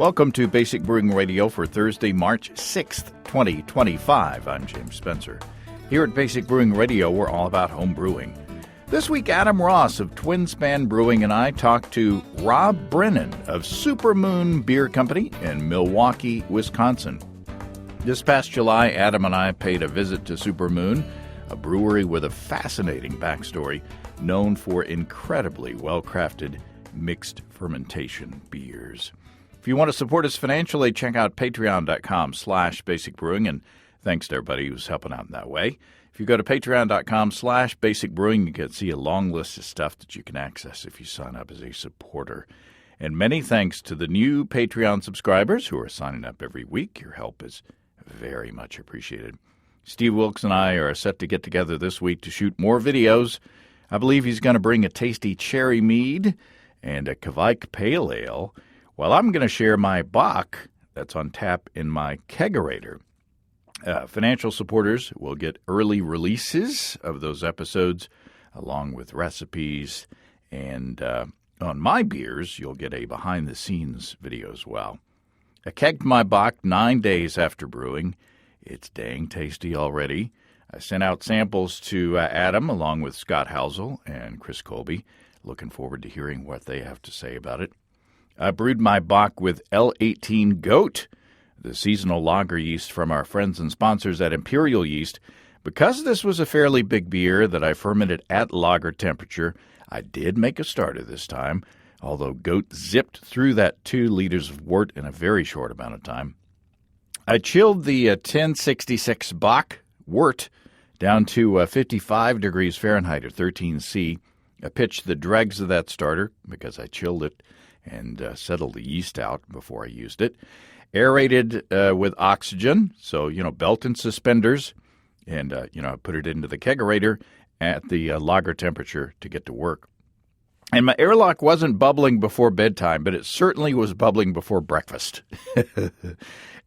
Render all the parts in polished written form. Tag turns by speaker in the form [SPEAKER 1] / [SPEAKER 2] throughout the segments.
[SPEAKER 1] Welcome to Basic Brewing Radio for Thursday, March 6th, 2025. I'm James Spencer. Here at Basic Brewing Radio, we're all about home brewing. This week, Adam Ross of Twin Span Brewing and I talked to Rob Brennan of Supermoon Beer Company in Milwaukee, Wisconsin. This past July, Adam and I paid a visit to Supermoon, a brewery with a fascinating backstory, known for incredibly well-crafted mixed fermentation beers. If you want to support us financially, check out patreon.com/basicbrewing, and thanks to everybody who's helping out in that way. If you go to patreon.com/basicbrewing, you can see a long list of stuff that you can access if you sign up as a supporter. And many thanks to the new Patreon subscribers who are signing up every week. Your help is very much appreciated. Steve Wilkes and I are set to get together this week to shoot more videos. I believe he's going to bring a tasty cherry mead and a Kvike Pale Ale, while I'm going to share my Bock that's on tap in my kegerator. Financial supporters will get early releases of those episodes, along with recipes. And on my beers, you'll get a behind-the-scenes video as well. I kegged my Bock 9 days after brewing. It's dang tasty already. I sent out samples to Adam, along with Scott Housel and Chris Colby. Looking forward to hearing what they have to say about it. I brewed my Bock with L18 Goat, the seasonal lager yeast from our friends and sponsors at Imperial Yeast. Because this was a fairly big beer that I fermented at lager temperature, I did make a starter this time, although Goat zipped through that 2 liters of wort in a very short amount of time. I chilled the 1066 Bock wort down to 55 degrees Fahrenheit or 13°C. I pitched the dregs of that starter because I chilled it and settled the yeast out before I used it. Aerated with oxygen, so, belt and suspenders. And, I put it into the kegerator at the lager temperature to get to work. And my airlock wasn't bubbling before bedtime, but it certainly was bubbling before breakfast.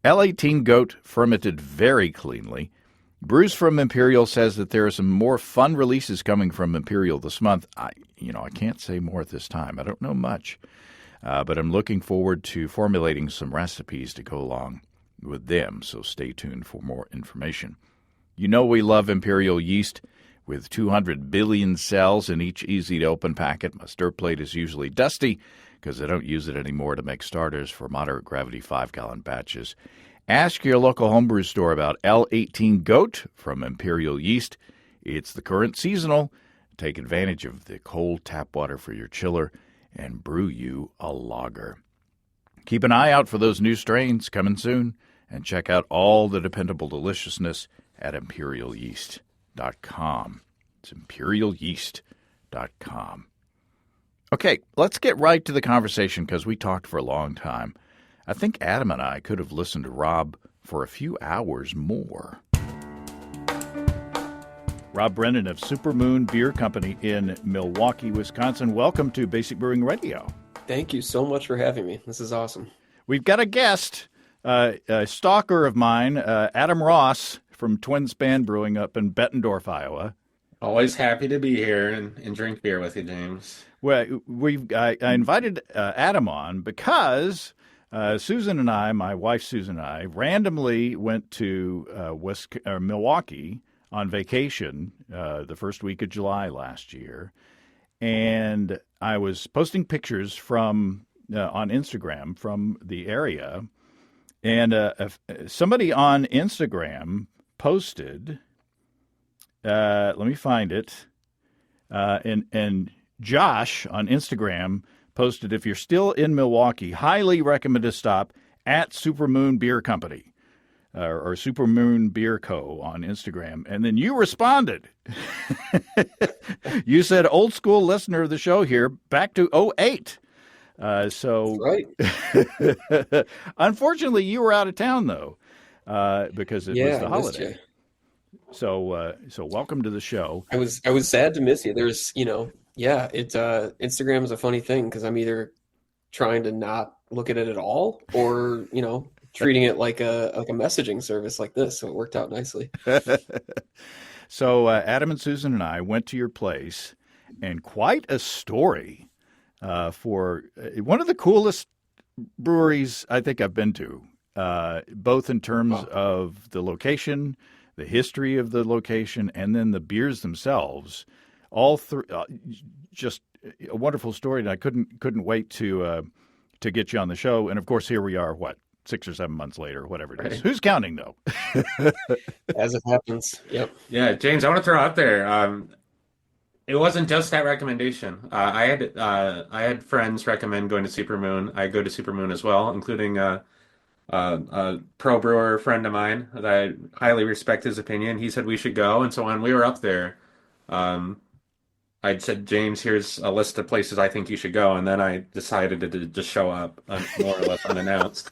[SPEAKER 1] L18 Goat fermented very cleanly. Brews from Imperial says that there are some more fun releases coming from Imperial this month. I can't say more at this time. I don't know much. But I'm looking forward to formulating some recipes to go along with them, so stay tuned for more information. You know we love Imperial yeast. With 200 billion cells in each easy-to-open packet, my stir plate is usually dusty because I don't use it anymore to make starters for moderate-gravity 5-gallon batches. Ask your local homebrew store about L18 Goat from Imperial Yeast. It's the current seasonal. Take advantage of the cold tap water for your chiller and brew you a lager. Keep an eye out for those new strains coming soon, and check out all the dependable deliciousness at imperialyeast.com. It's imperialyeast.com. Okay, let's get right to the conversation because we talked for a long time. I think Adam and I could have listened to Rob for a few hours more. Rob Brennan of Supermoon Beer Company in Milwaukee, Wisconsin. Welcome to Basic Brewing Radio.
[SPEAKER 2] Thank you so much for having me. This is awesome.
[SPEAKER 1] We've got a guest, a stalker of mine, Adam Ross from Twin Span Brewing up in Bettendorf, Iowa.
[SPEAKER 3] Always happy to be here and drink beer with you, James.
[SPEAKER 1] Well, I invited Adam on because Susan and I, my wife Susan and I, randomly went to Milwaukee on vacation the first week of July last year, and I was posting pictures from on Instagram from the area, and somebody on Instagram posted, let me find it, and Josh on Instagram posted, if you're still in Milwaukee, highly recommend to stop at Supermoon Beer Company. Or Supermoon Beer Co. on Instagram. And then you responded. You said, old school listener of the show here, back to 2008. So,
[SPEAKER 2] right.
[SPEAKER 1] Unfortunately, you were out of town, though, because it was the holiday. So welcome to the show.
[SPEAKER 2] I was sad to miss you. There's, Instagram is a funny thing because I'm either trying to not look at it at all or, treating it like a messaging service like this. So it worked out nicely.
[SPEAKER 1] So Adam and Susan and I went to your place, and quite a story for one of the coolest breweries I think I've been to, both in terms
[SPEAKER 2] Wow.
[SPEAKER 1] of the location, the history of the location, and then the beers themselves. All three, just a wonderful story, and I couldn't wait to get you on the show. And of course, here we are. What, 6 or 7 months later, whatever it is.
[SPEAKER 3] Right.
[SPEAKER 1] Who's counting though?
[SPEAKER 2] As it happens. Yep.
[SPEAKER 3] Yeah, James, I want to throw out there. It wasn't just that recommendation. I had friends recommend going to Supermoon. I go to Supermoon as well, including a pro brewer friend of mine that I highly respect his opinion. He said we should go, and so when we were up there, um, I said, James, here's a list of places I think you should go, and then I decided to just show up, more or less unannounced.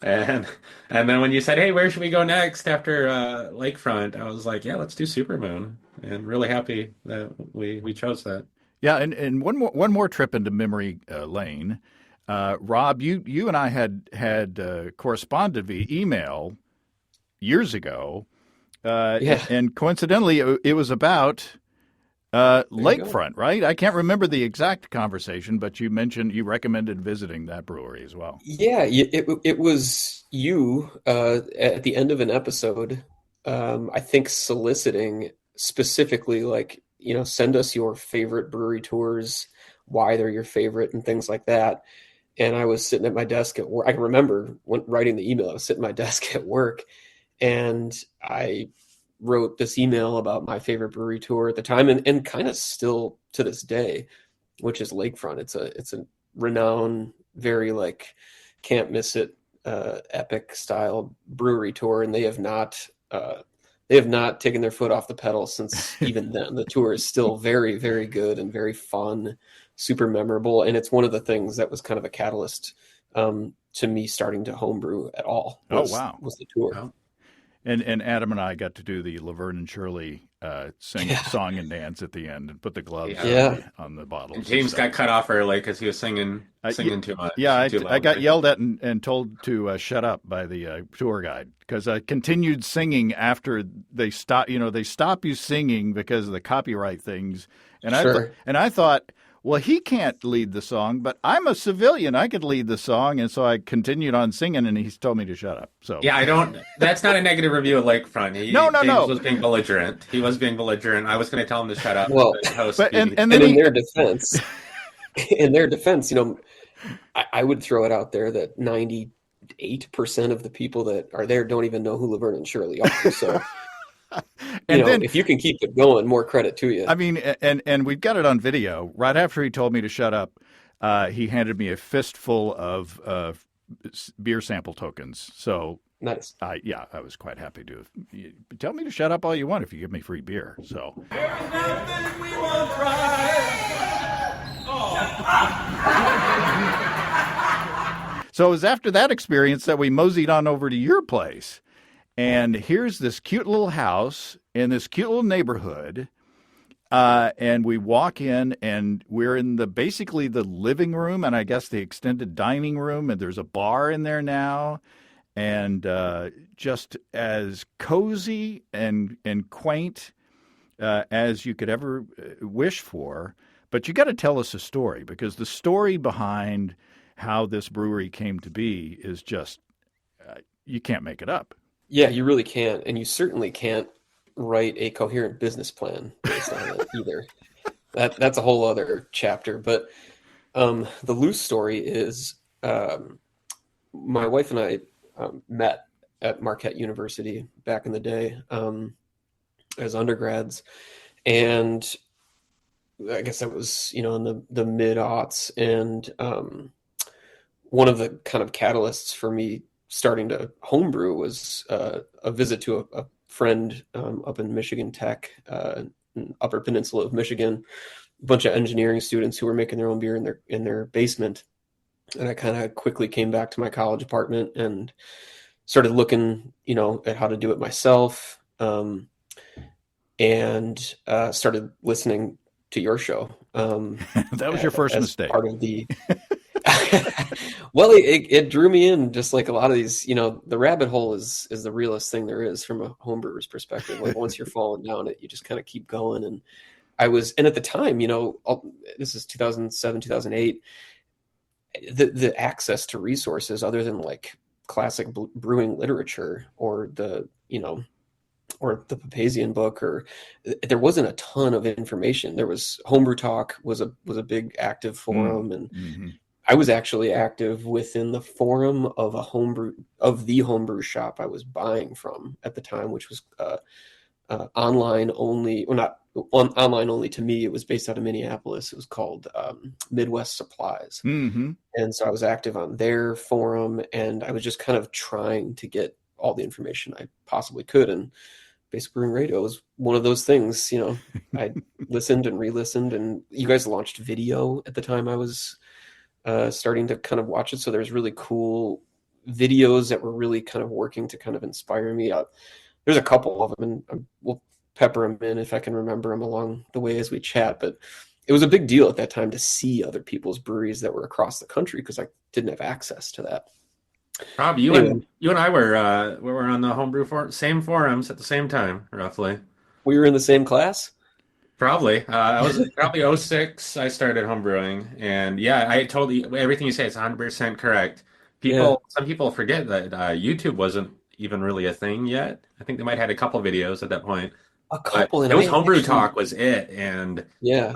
[SPEAKER 3] And and then when you said, "Hey, where should we go next after Lakefront?" I was like, "Yeah, let's do Supermoon," and really happy that we chose that.
[SPEAKER 1] Yeah, and one more trip into memory lane. Rob, you and I had corresponded via email years ago,
[SPEAKER 2] Yeah.
[SPEAKER 1] and coincidentally, it was about
[SPEAKER 2] There you go.
[SPEAKER 1] Lakefront, right? I can't remember the exact conversation, but you mentioned you recommended visiting that brewery as well.
[SPEAKER 2] Yeah, it was you at the end of an episode, I think soliciting specifically like, send us your favorite brewery tours, why they're your favorite and things like that. And I was sitting at my desk at work. I can remember writing the email. I was sitting at my desk at work and I wrote this email about my favorite brewery tour at the time and kind of still to this day, which is Lakefront. It's a renowned, very like can't miss it, epic style brewery tour, and they have not taken their foot off the pedal since even then. The tour is still very, very good and very fun, super memorable, and it's one of the things that was kind of a catalyst to me starting to homebrew at all.
[SPEAKER 1] Oh, wow.
[SPEAKER 2] Was the tour?
[SPEAKER 3] Wow.
[SPEAKER 1] And Adam and I got to do the Laverne and Shirley sing
[SPEAKER 2] Yeah.
[SPEAKER 1] song and dance at the end and put the gloves
[SPEAKER 2] Yeah.
[SPEAKER 1] on the bottles.
[SPEAKER 3] And James got cut off early because he was singing too much.
[SPEAKER 1] Yeah,
[SPEAKER 3] too
[SPEAKER 1] I got
[SPEAKER 3] loud.
[SPEAKER 1] yelled at and told to shut up by the tour guide because I continued singing after they stop. They stop you singing because of the copyright things, and
[SPEAKER 2] Sure.
[SPEAKER 1] I thought, well, he can't lead the song, but I'm a civilian. I could lead the song, and so I continued on singing, and he's told me to shut up. So
[SPEAKER 3] Yeah, I don't. That's not a negative review of Lakefront.
[SPEAKER 1] No.
[SPEAKER 3] James was being belligerent. He was being belligerent. I was going to tell him to shut up.
[SPEAKER 2] Well,
[SPEAKER 3] but the host
[SPEAKER 1] but and
[SPEAKER 3] beat-
[SPEAKER 1] then
[SPEAKER 2] And
[SPEAKER 1] he,
[SPEAKER 2] in their defense, I would throw it out there that 98% of the people that are there don't even know who Laverne and Shirley are. So,
[SPEAKER 1] and then
[SPEAKER 2] if you can keep it going, more credit to you.
[SPEAKER 1] I mean, and we've got it on video. Right after he told me to shut up, he handed me a fistful of beer sample tokens. So
[SPEAKER 2] Nice.
[SPEAKER 1] I was quite happy to. Tell me to shut up all you want if you give me free beer. So So it was after that experience that we moseyed on over to your place. And here's this cute little house in this cute little neighborhood. And we walk in, and we're in basically the living room, and I guess the extended dining room, and there's a bar in there now, and just as cozy and quaint as you could ever wish for. But you got to tell us a story, because the story behind how this brewery came to be is just you can't make it up.
[SPEAKER 2] Yeah, you really can't. And you certainly can't write a coherent business plan based on it either. That's a whole other chapter. But the loose story is my wife and I met at Marquette University back in the day as undergrads. And I guess that was, in the mid-aughts. And one of the kind of catalysts for me starting to homebrew was a visit to a friend up in Michigan Tech, Upper Peninsula of Michigan, a bunch of engineering students who were making their own beer in their basement. And I kind of quickly came back to my college apartment and started looking, at how to do it myself, and started listening to your show.
[SPEAKER 1] That was your first
[SPEAKER 2] as
[SPEAKER 1] mistake.
[SPEAKER 2] Part of the well, it drew me in, just like a lot of these. The rabbit hole is the realest thing there is from a homebrewer's perspective. Like once you're falling down it, you just kind of keep going. And and at the time, this is 2007, 2008. the access to resources other than like classic brewing literature or the Papazian book, or there wasn't a ton of information. There was Homebrew Talk was a big active forum, and
[SPEAKER 1] Mm-hmm.
[SPEAKER 2] I was actually active within the forum of the homebrew shop I was buying from at the time, which was online only, or not online only to me. It was based out of Minneapolis. It was called Midwest Supplies.
[SPEAKER 1] Mm-hmm.
[SPEAKER 2] And so I was active on their forum, and I was just kind of trying to get all the information I possibly could. And Basic Brewing Radio was one of those things. I listened and re-listened, and you guys launched video at the time I was starting to kind of watch it. So there's really cool videos that were really kind of working to kind of inspire me. There's a couple of them, and we'll pepper them in if I can remember them along the way as we chat. But it was a big deal at that time to see other people's breweries that were across the country, because I didn't have access to that.
[SPEAKER 3] Rob,
[SPEAKER 2] Anyway,
[SPEAKER 3] you and I were on the homebrew same forums at the same time, roughly.
[SPEAKER 2] we were in the same class.
[SPEAKER 3] Probably. I was probably '06. I started homebrewing, and yeah, I totally everything you say is 100% correct.
[SPEAKER 2] Yeah,
[SPEAKER 3] Some people forget that YouTube wasn't even really a thing yet. I think they might have had a couple videos at that point,
[SPEAKER 2] a
[SPEAKER 3] but
[SPEAKER 2] couple, and
[SPEAKER 3] it was
[SPEAKER 2] I
[SPEAKER 3] Homebrew
[SPEAKER 2] actually,
[SPEAKER 3] Talk was it, and
[SPEAKER 2] yeah,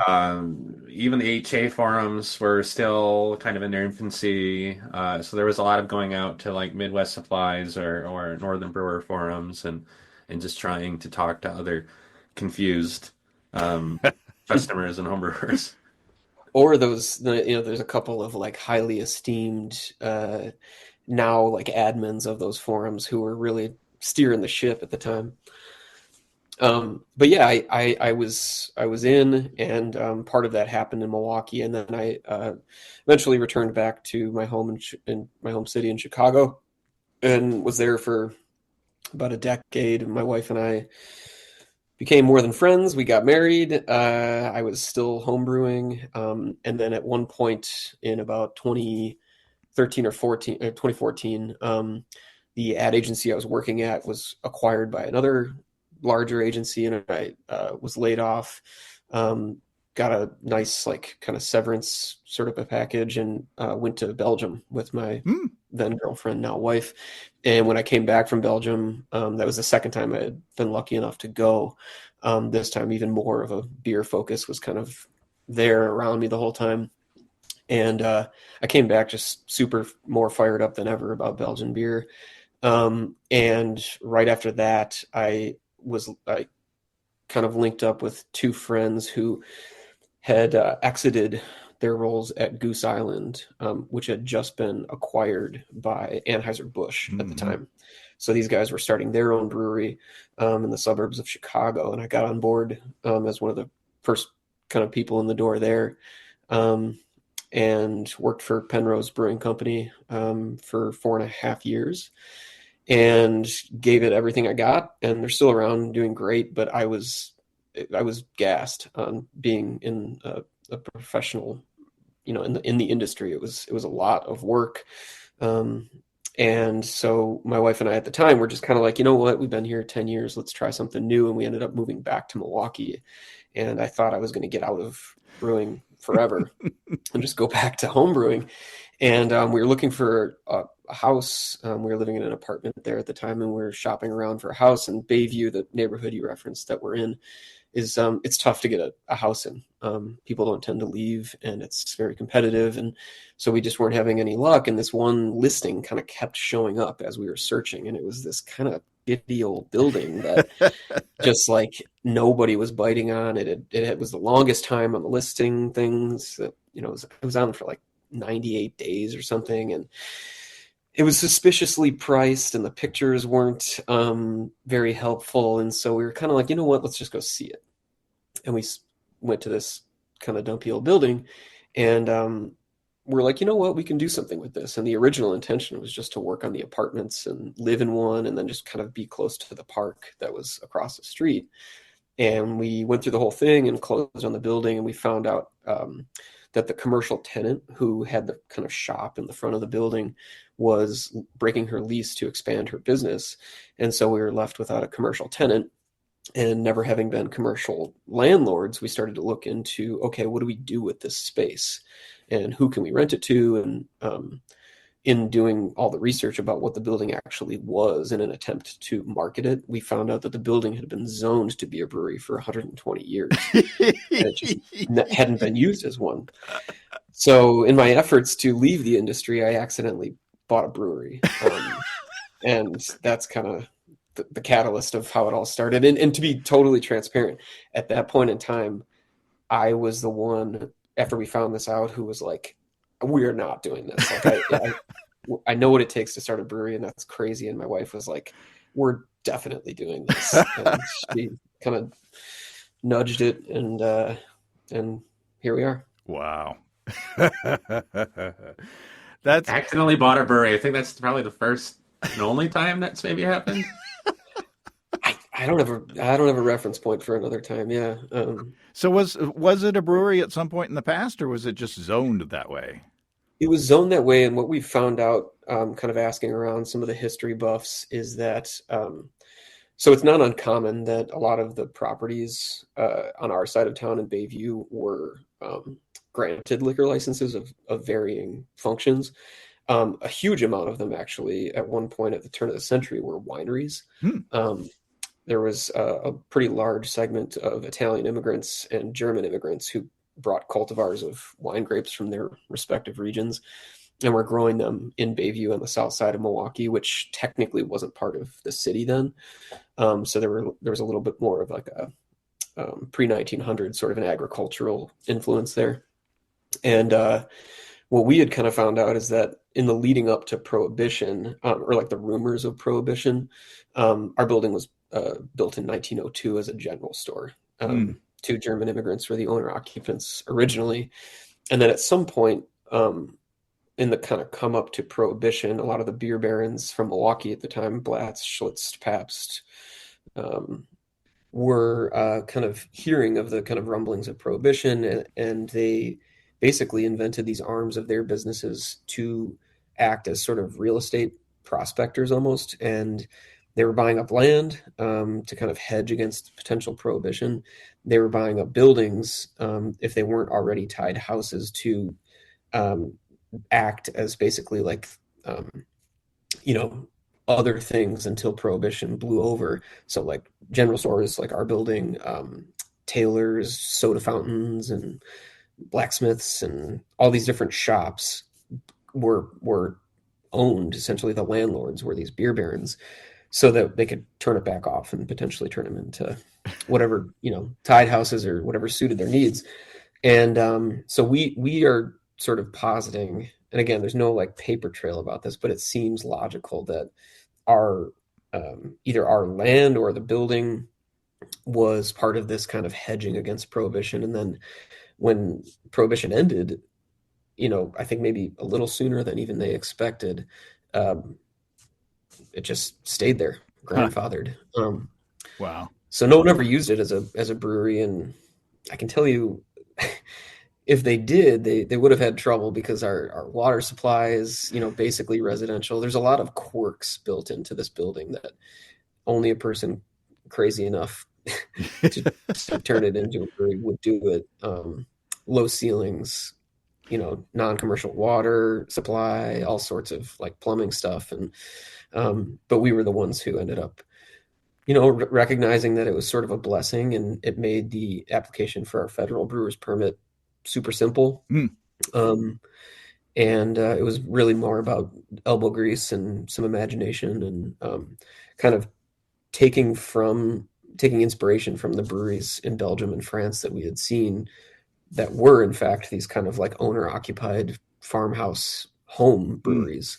[SPEAKER 3] even the HA forums were still kind of in their infancy. So there was a lot of going out to like Midwest Supplies or Northern Brewer forums and just trying to talk to other confused um, customers and homebrewers.
[SPEAKER 2] or there's a couple of like highly esteemed now like admins of those forums who were really steering the ship at the time. But yeah, I was in, and part of that happened in Milwaukee, and then I eventually returned back to my home in my home city in Chicago, and was there for about a decade. My wife and I became more than friends. We got married. I was still homebrewing, and then at one point in about 2013 or 2014, the ad agency I was working at was acquired by another larger agency, and I was laid off. Got a nice like kind of severance sort of a package, and went to Belgium with my
[SPEAKER 1] Mm.
[SPEAKER 2] then girlfriend, now wife. And when I came back from Belgium, that was the second time I had been lucky enough to go. This time, even more of a beer focus was kind of there around me the whole time. And I came back just super more fired up than ever about Belgian beer. And right after that, I kind of linked up with two friends who had exited their roles at Goose Island, which had just been acquired by Anheuser-Busch at the
[SPEAKER 1] Mm-hmm.
[SPEAKER 2] time. So these guys were starting their own brewery in the suburbs of Chicago, and I got on board as one of the first kind of people in the door there, and worked for Penrose Brewing Company for 4.5 years, and gave it everything I got. And they're still around doing great, but I was gassed on being in a professional, in the industry. It was a lot of work. And so my wife and I at the time were just kind of like, you know what, we've been here 10 years, let's try something new. And we ended up moving back to Milwaukee. And I thought I was going to get out of brewing forever and just go back to home brewing. And we were looking for a house. We were living in an apartment there at the time, and we were shopping around for a house. And Bayview, the neighborhood you referenced that we're in, is it's tough to get a house in. People don't tend to leave, and it's very competitive. And so we just weren't having any luck. And this one listing kind of kept showing up as we were searching. And it was this kind of shitty old building that just like nobody was biting on. It was the longest time on the listing things. That, it was on for like 98 days or something. And it was suspiciously priced, and the pictures weren't very helpful. And so we were kind of like, you know what, let's just go see it. And we went to this kind of dumpy old building, and we're like, you know what, we can do something with this. And the original intention was just to work on the apartments and live in one, and then just kind of be close to the park that was across the street. And we went through the whole thing and closed on the building, and we found out that the commercial tenant who had the kind of shop in the front of the building was breaking her lease to expand her business. And so we were left without a commercial tenant. And never having been commercial landlords, we started to look into, okay, what do we do with this space, and who can we rent it to? And in doing all the research about what the building actually was in an attempt to market it, we found out that the building had been zoned to be a brewery for 120 years. And it just hadn't been used as one. So in my efforts to leave the industry, I accidentally bought a brewery. And that's kind of the catalyst of how it all started. And to be totally transparent, at that point in time, I was the one, after we found this out, who was like, we're not doing this. Like I know what it takes to start a brewery, and that's crazy. And my wife was like, we're definitely doing this. And she kind of nudged it, and here we are.
[SPEAKER 1] Wow. That's
[SPEAKER 3] Accidentally bought a brewery. I think that's probably the first and only time that's maybe happened.
[SPEAKER 2] I don't have a reference point for another time. Yeah.
[SPEAKER 1] So was it a brewery at some point in the past, or was it just zoned that way?
[SPEAKER 2] It was zoned that way, and what we found out, kind of asking around some of the history buffs, is that so it's not uncommon that a lot of the properties on our side of town in Bayview were granted liquor licenses of varying functions. A huge amount of them, actually, at one point at the turn of the century, were wineries. There was a pretty large segment of Italian immigrants and German immigrants who brought cultivars of wine grapes from their respective regions and were growing them in Bayview on the south side of Milwaukee, which technically wasn't part of the city then. So there was a little bit more of like a pre-1900 sort of an agricultural influence there. And what we had kind of found out is that in the leading up to Prohibition, or like the rumors of Prohibition, our building was built in 1902 as a general store. Two German immigrants were the owner occupants originally. And then at some point in the kind of come up to Prohibition, a lot of the beer barons from Milwaukee at the time, Blatz, Schlitz, Pabst, were kind of hearing of the kind of rumblings of Prohibition, and they basically invented these arms of their businesses to act as sort of real estate prospectors almost. And they were buying up land to kind of hedge against potential prohibition. They were buying up buildings if they weren't already tied houses to act as basically like, other things until prohibition blew over. So like general stores like our building, tailors, soda fountains, and blacksmiths, and all these different shops were owned. Essentially, the landlords were these beer barons, so that they could turn it back off and potentially turn them into whatever, tied houses or whatever suited their needs. And so we are sort of positing, and again, there's no like paper trail about this, but it seems logical that our either our land or the building was part of this kind of hedging against prohibition. And then when prohibition ended, I think maybe a little sooner than even they expected, it just stayed there, grandfathered.
[SPEAKER 1] Wow.
[SPEAKER 2] So no one ever used it as a brewery. And I can tell you, if they did, they would have had trouble, because our water supply is, basically residential. There's a lot of quirks built into this building that only a person crazy enough to turn it into a brewery would do it. Low ceilings, non-commercial water supply, all sorts of like plumbing stuff. And but we were the ones who ended up, recognizing that it was sort of a blessing, and it made the application for our federal brewer's permit super simple. And it was really more about elbow grease and some imagination, and kind of taking inspiration from the breweries in Belgium and France that we had seen, that were in fact these kind of like owner occupied farmhouse home breweries.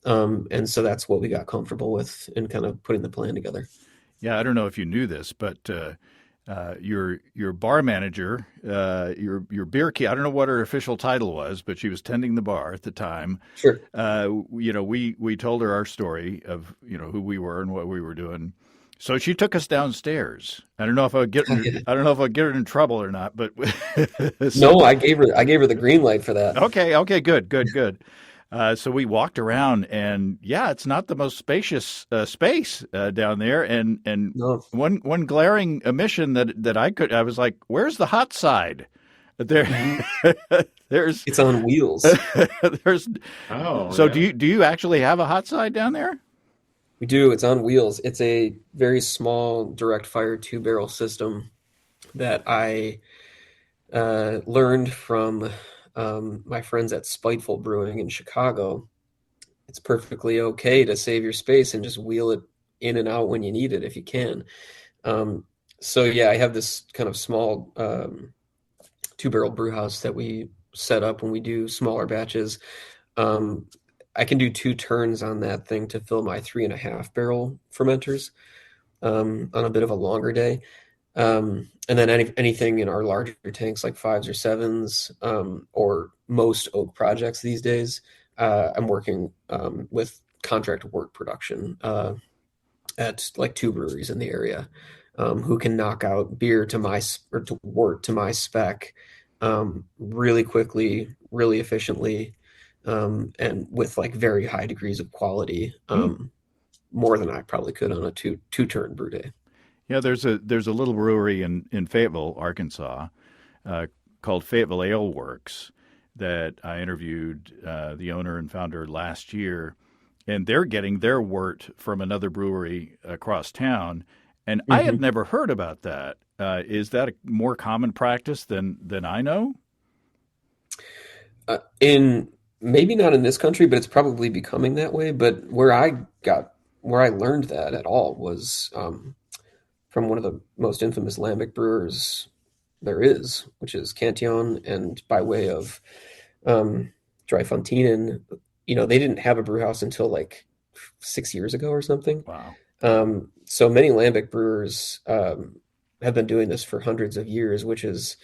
[SPEAKER 2] And so that's what we got comfortable with in kind of putting the plan together.
[SPEAKER 1] Yeah, I don't know if you knew this, but your bar manager, your beer key, I don't know what her official title was, but she was tending the bar at the time.
[SPEAKER 2] Sure.
[SPEAKER 1] We told her our story of, who we were and what we were doing. So she took us downstairs. I don't know if I would get her in trouble or not, but
[SPEAKER 2] No, I gave her the green light for that.
[SPEAKER 1] Okay, good. So we walked around, and yeah, it's not the most spacious space down there. And
[SPEAKER 2] No,
[SPEAKER 1] one glaring omission I was like, "Where's the hot side?" There,
[SPEAKER 2] mhm.
[SPEAKER 1] there's,
[SPEAKER 2] It's on wheels.
[SPEAKER 1] there's.
[SPEAKER 3] Oh,
[SPEAKER 1] So
[SPEAKER 3] yeah.
[SPEAKER 1] do you actually have a hot side down there?
[SPEAKER 2] We do. It's on wheels. It's a very small direct fire two barrel system that I learned from my friends at Spiteful Brewing in Chicago. It's perfectly okay to save your space and just wheel it in and out when you need it if you can. Um, so yeah, I have this kind of small two barrel brew house that we set up when we do smaller batches. Um, I can do two turns on that thing to fill my 3.5 barrel fermenters on a bit of a longer day. And then anything in our larger tanks like fives or sevens, or most oak projects these days, I'm working with contract wort production at like two breweries in the area, who can knock out beer to or to wort to my spec, really quickly, really efficiently, and with like very high degrees of quality,
[SPEAKER 1] Hmm.
[SPEAKER 2] more than I probably could on a two turn brew day.
[SPEAKER 1] Yeah, there's a little brewery in Fayetteville, Arkansas, uh, called Fayetteville Ale Works that I interviewed the owner and founder last year, and they're getting their wort from another brewery across town, and I had
[SPEAKER 2] Mhm.
[SPEAKER 1] never heard about that. Is that a more common practice than I know?
[SPEAKER 2] In maybe not in this country, but it's probably becoming that way. But where I learned that at all was from one of the most infamous lambic brewers there is, which is Cantillon, and by way of um, Dryfontinen, they didn't have a brew house until like 6 years ago or something.
[SPEAKER 1] Wow.
[SPEAKER 2] So many lambic brewers have been doing this for hundreds of years, which is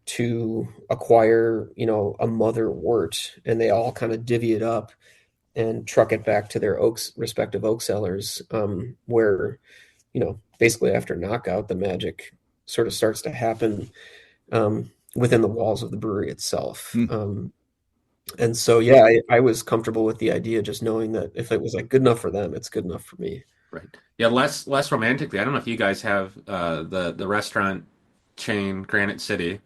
[SPEAKER 2] to acquire, a mother wort, and they all kind of divvy it up and truck it back to their respective oak cellars, where, basically after knockout, the magic sort of starts to happen within the walls of the brewery itself.
[SPEAKER 1] Hmm.
[SPEAKER 2] And so, yeah, I was comfortable with the idea, just knowing that if it was like good enough for them, it's good enough for me.
[SPEAKER 3] Right. Yeah, less romantically. I don't know if you guys have the restaurant chain Granite City,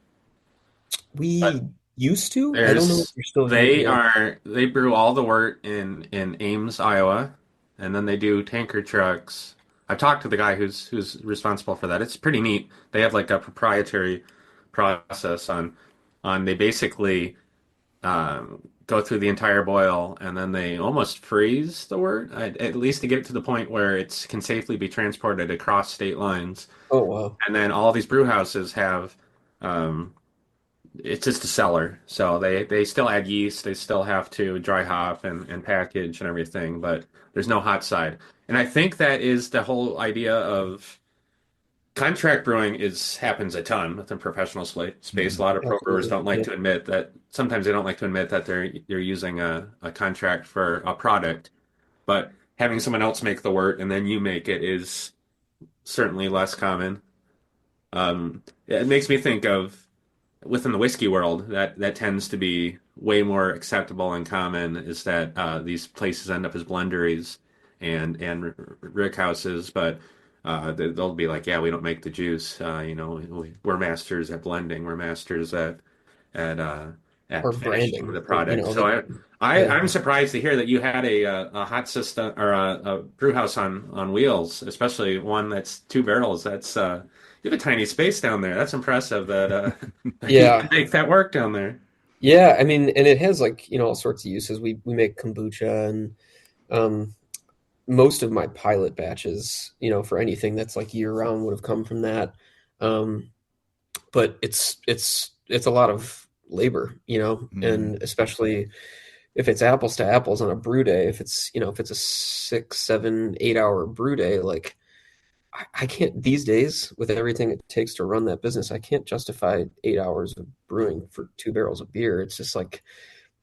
[SPEAKER 3] but
[SPEAKER 2] We used to. I don't know if
[SPEAKER 3] there's
[SPEAKER 2] you're still here. Yeah.
[SPEAKER 3] they brew all the wort in Ames, Iowa, and then they do tanker trucks. I've talked to the guy who's responsible for that. It's pretty neat. They have like a proprietary process on they basically go through the entire boil, and then they almost freeze the wort, at least to get it to the point where it can safely be transported across state lines.
[SPEAKER 2] Oh, wow.
[SPEAKER 3] And then all these brew houses have um, it's just a cellar, so they still add yeast, they still have to dry hop and package and everything, but there's no hot side. And I think that is the whole idea of contract brewing is happens a ton within professional space. A
[SPEAKER 1] Hmm.
[SPEAKER 3] lot of pro brewers
[SPEAKER 2] Absolutely.
[SPEAKER 3] don't like
[SPEAKER 2] Yeah.
[SPEAKER 3] to admit that sometimes they don't like to admit that they're using a contract for a product, but having someone else make the wort and then you make it is certainly less common. It makes me think of within the whiskey world that tends to be way more acceptable and common is that these places end up as blenderies and rick houses, but they'll be like, yeah, we don't make the juice. We're masters at blending. We're masters at uh,
[SPEAKER 2] Or
[SPEAKER 3] at finishing
[SPEAKER 2] branding,
[SPEAKER 3] the product. So
[SPEAKER 2] yeah.
[SPEAKER 3] I'm surprised to hear that you had a hot system or a brew house on wheels, especially one that's two barrels. That's you have a tiny space down there. That's impressive that you can
[SPEAKER 2] Yeah.
[SPEAKER 3] make that work down there.
[SPEAKER 2] Yeah. I mean, and it has like, all sorts of uses. We make kombucha, and um, most of my pilot batches, for anything that's like year round would have come from that. Um, but it's a lot of labor,
[SPEAKER 1] Hmm.
[SPEAKER 2] and especially if it's apples to apples on a brew day, if it's a 6, 7, 8 hour brew day, like I can't these days with everything it takes to run that business, I can't justify 8 hours of brewing for two barrels of beer. It's just like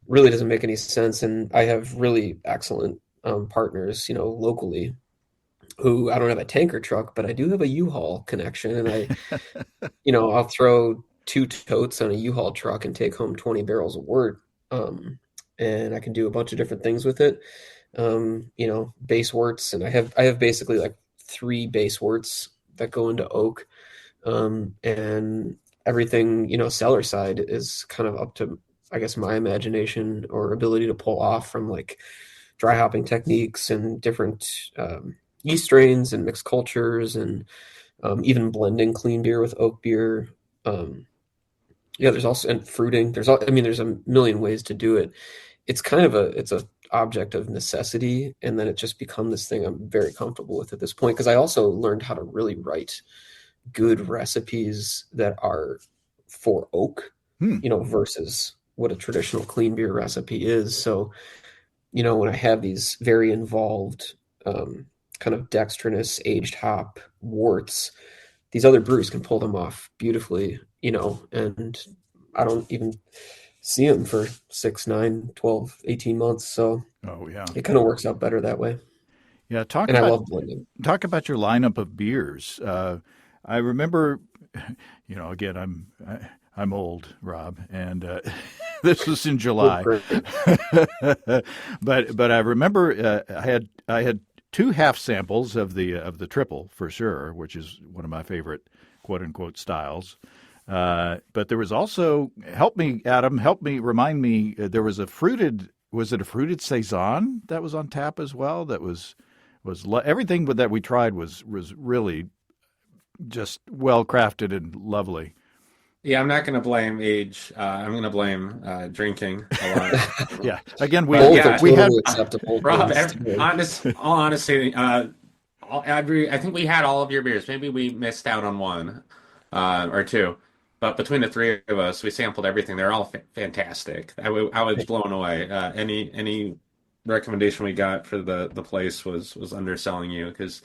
[SPEAKER 2] really doesn't make any sense. And I have really excellent partners, locally, who I don't have a tanker truck, but I do have a U-Haul connection, and I'll throw two totes on a U-Haul truck and take home 20 barrels of wort. Um, and I can do a bunch of different things with it. Base worts, and I have basically like three base worts that go into oak, and everything, cellar side is kind of up to, I guess, my imagination or ability to pull off from like dry hopping techniques and different yeast strains and mixed cultures, and even blending clean beer with oak beer. Yeah, there's also, and fruiting. There's a million ways to do it. It's a object of necessity, and then it just become this thing I'm very comfortable with at this point, because I also learned how to really write good recipes that are for oak, versus what a traditional clean beer recipe is. So, when I have these very involved, kind of dextrinous aged hop worts, these other breweries can pull them off beautifully, and I don't even see them for 6, 9, 12, 18 months. So
[SPEAKER 1] Oh yeah.
[SPEAKER 2] it kind of works out better that way.
[SPEAKER 1] Yeah,
[SPEAKER 2] And I love blending.
[SPEAKER 1] talk about your lineup of beers. I remember, again, I'm old, Rob, and this was in
[SPEAKER 2] Oh,
[SPEAKER 1] July.
[SPEAKER 2] great.
[SPEAKER 1] But I remember I had two half samples of the triple for sure, which is one of my favorite quote unquote styles. But there was also, remind me, there was was it a fruited saison that was on tap as well? That was everything that we tried was really just well crafted and lovely.
[SPEAKER 3] Yeah, I'm not going to blame age. I'm going to blame drinking a lot.
[SPEAKER 1] Yeah. Again,
[SPEAKER 3] But
[SPEAKER 2] Both are
[SPEAKER 3] yeah,
[SPEAKER 1] we had
[SPEAKER 2] totally acceptable
[SPEAKER 3] Rob,
[SPEAKER 2] things to do.
[SPEAKER 3] all honesty, I think we had all of your beers. Maybe we missed out on one or two, but between the three of us, we sampled everything. They're all fantastic. I was blown away. Any recommendation we got for the place was underselling you, because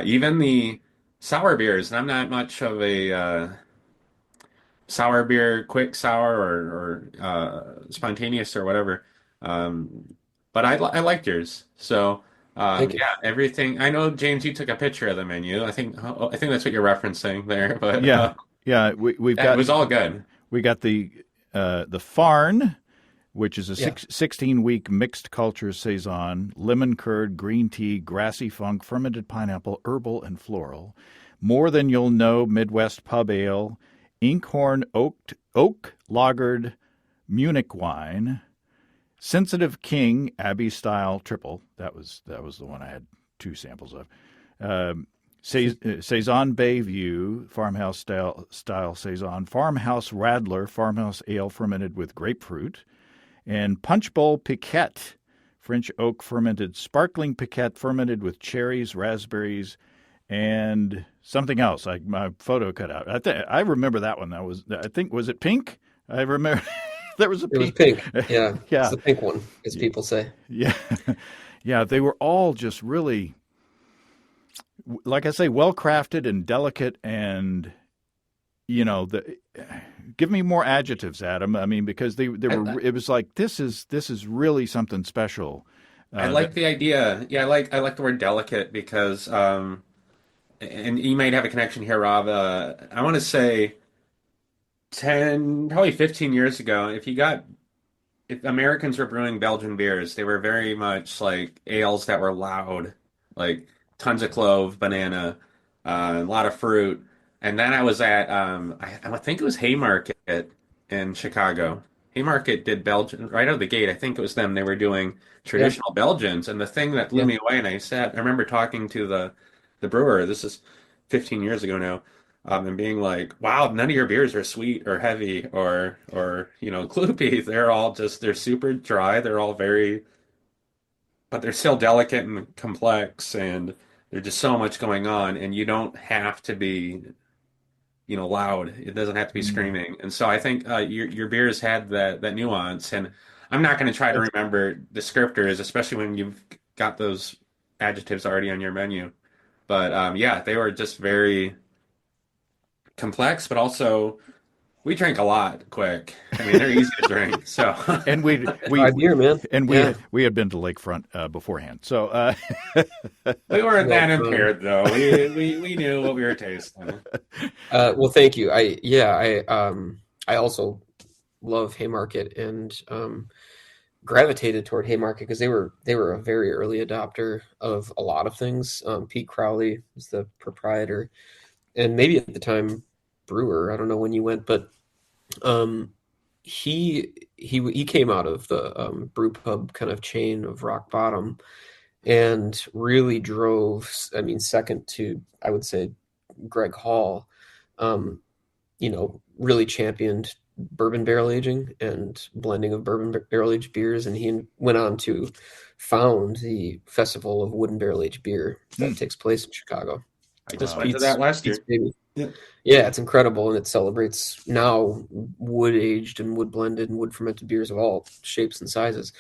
[SPEAKER 3] even the sour beers, and I'm not much of a sour beer, quick sour or spontaneous or whatever. But I liked yours. So
[SPEAKER 2] Thank you.
[SPEAKER 3] yeah, everything. I know, James, you took a picture of the menu. I think that's what you're referencing there. But
[SPEAKER 1] yeah yeah we've
[SPEAKER 3] yeah, it
[SPEAKER 1] got
[SPEAKER 3] was all good.
[SPEAKER 1] we got the Farn, which is a
[SPEAKER 2] Yeah.
[SPEAKER 1] 16-week mixed culture saison, lemon curd, green tea, grassy funk, fermented pineapple, herbal, and floral. More Than You'll Know Midwest Pub Ale, Inkhorn oak lagered Munich wine, Sensitive King Abbey style triple. That was the one I had two samples of. Saison Bayview farmhouse style saison, Farmhouse Radler farmhouse ale fermented with grapefruit, and Punch Bowl Piquette French oak fermented sparkling Piquette fermented with cherries, raspberries, and something else. My photo cut out. I remember that one. Was it pink? I remember there was a
[SPEAKER 2] It was
[SPEAKER 1] pink.
[SPEAKER 2] pink. Yeah.
[SPEAKER 1] Yeah.
[SPEAKER 2] It's the pink one, as people say.
[SPEAKER 1] Yeah. Yeah. They were all just really, like I say, well crafted and delicate, and give me more adjectives, Adam. I mean, because they were. It was like this is really something special.
[SPEAKER 3] I like the idea. Yeah, I like the word delicate because and you might have a connection here, Rob. I want to say 10, probably 15 years ago, if Americans were brewing Belgian beers, they were very much like ales that were loud, like tons of clove, banana, a lot of fruit. And then I was at, I think it was Haymarket in Chicago. Haymarket did Belgian right out of the gate. I think it was them. They were doing
[SPEAKER 2] Yeah.
[SPEAKER 3] traditional Belgians. And the thing that blew
[SPEAKER 2] Yeah.
[SPEAKER 3] me away, and I remember talking to the brewer, this is 15 years ago now, and being like, "Wow, none of your beers are sweet or heavy or gloopy. They're super dry. They're all very, but they're still delicate and complex, and there's just so much going on, and you don't have to be, loud. It doesn't have to be
[SPEAKER 1] Mm.
[SPEAKER 3] screaming." And so I think your beers had that nuance, and I'm not going to try to remember descriptors, especially when you've got those adjectives already on your menu. But yeah, they were just very complex, but also we drank a lot quick. I mean, they're easy to drink. So
[SPEAKER 1] And we we
[SPEAKER 2] Dry beer, man.
[SPEAKER 1] and
[SPEAKER 2] Yeah.
[SPEAKER 1] we had been to Lakefront beforehand. So
[SPEAKER 3] we weren't
[SPEAKER 2] Well,
[SPEAKER 3] that impaired, though. We knew what we were tasting.
[SPEAKER 2] well, thank you. I also love Haymarket, and gravitated toward Haymarket because they were a very early adopter of a lot of things. Pete Crowley was the proprietor, and maybe at the time brewer. I don't know when you went, but um, he came out of the brew pub kind of chain of Rock Bottom and really drove. I mean, second to, I would say, Greg Hall. Um, really championed bourbon barrel aging and blending of bourbon barrel aged beers. And he went on to found the Festival of Wooden Barrel Aged Beer that takes place in Chicago.
[SPEAKER 3] I just
[SPEAKER 1] Wow.
[SPEAKER 3] went to that last
[SPEAKER 2] Pete's
[SPEAKER 3] year.
[SPEAKER 2] baby.
[SPEAKER 3] Yeah.
[SPEAKER 2] Yeah, it's incredible. And it celebrates now wood aged and wood blended and wood fermented beers of all shapes and sizes.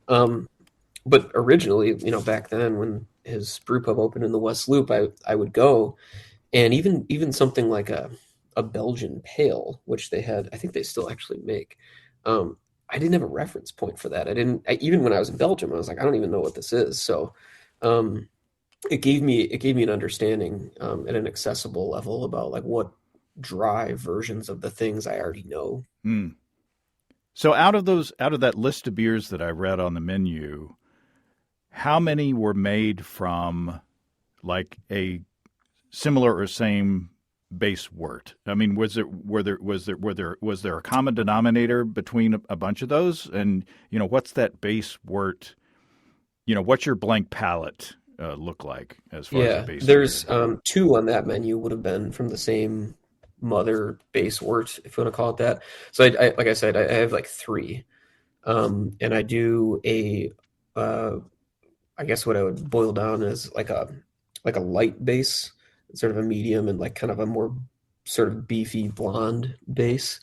[SPEAKER 2] But originally, back then when his brew pub opened in the West Loop, I would go, and even something like a Belgian pale, which they had, I think they still actually make. I didn't have a reference point for that. Even when I was in Belgium, I was like, I don't even know what this is. So, it gave me an understanding at an accessible level about like what dry versions of the things I already know.
[SPEAKER 1] So out of that list of beers that I read on the menu, how many were made from like a similar or same base wort? I mean, was there a common denominator between a bunch of those? And what's that base wort? What's your blank palate look like as far as a base?
[SPEAKER 2] There's two on that menu would have been from the same mother base wort, if you want to call it that. So I like I said, I have like three, and I do I guess what I would boil down is like a light base, sort of a medium, and like kind of a more sort of beefy blonde base.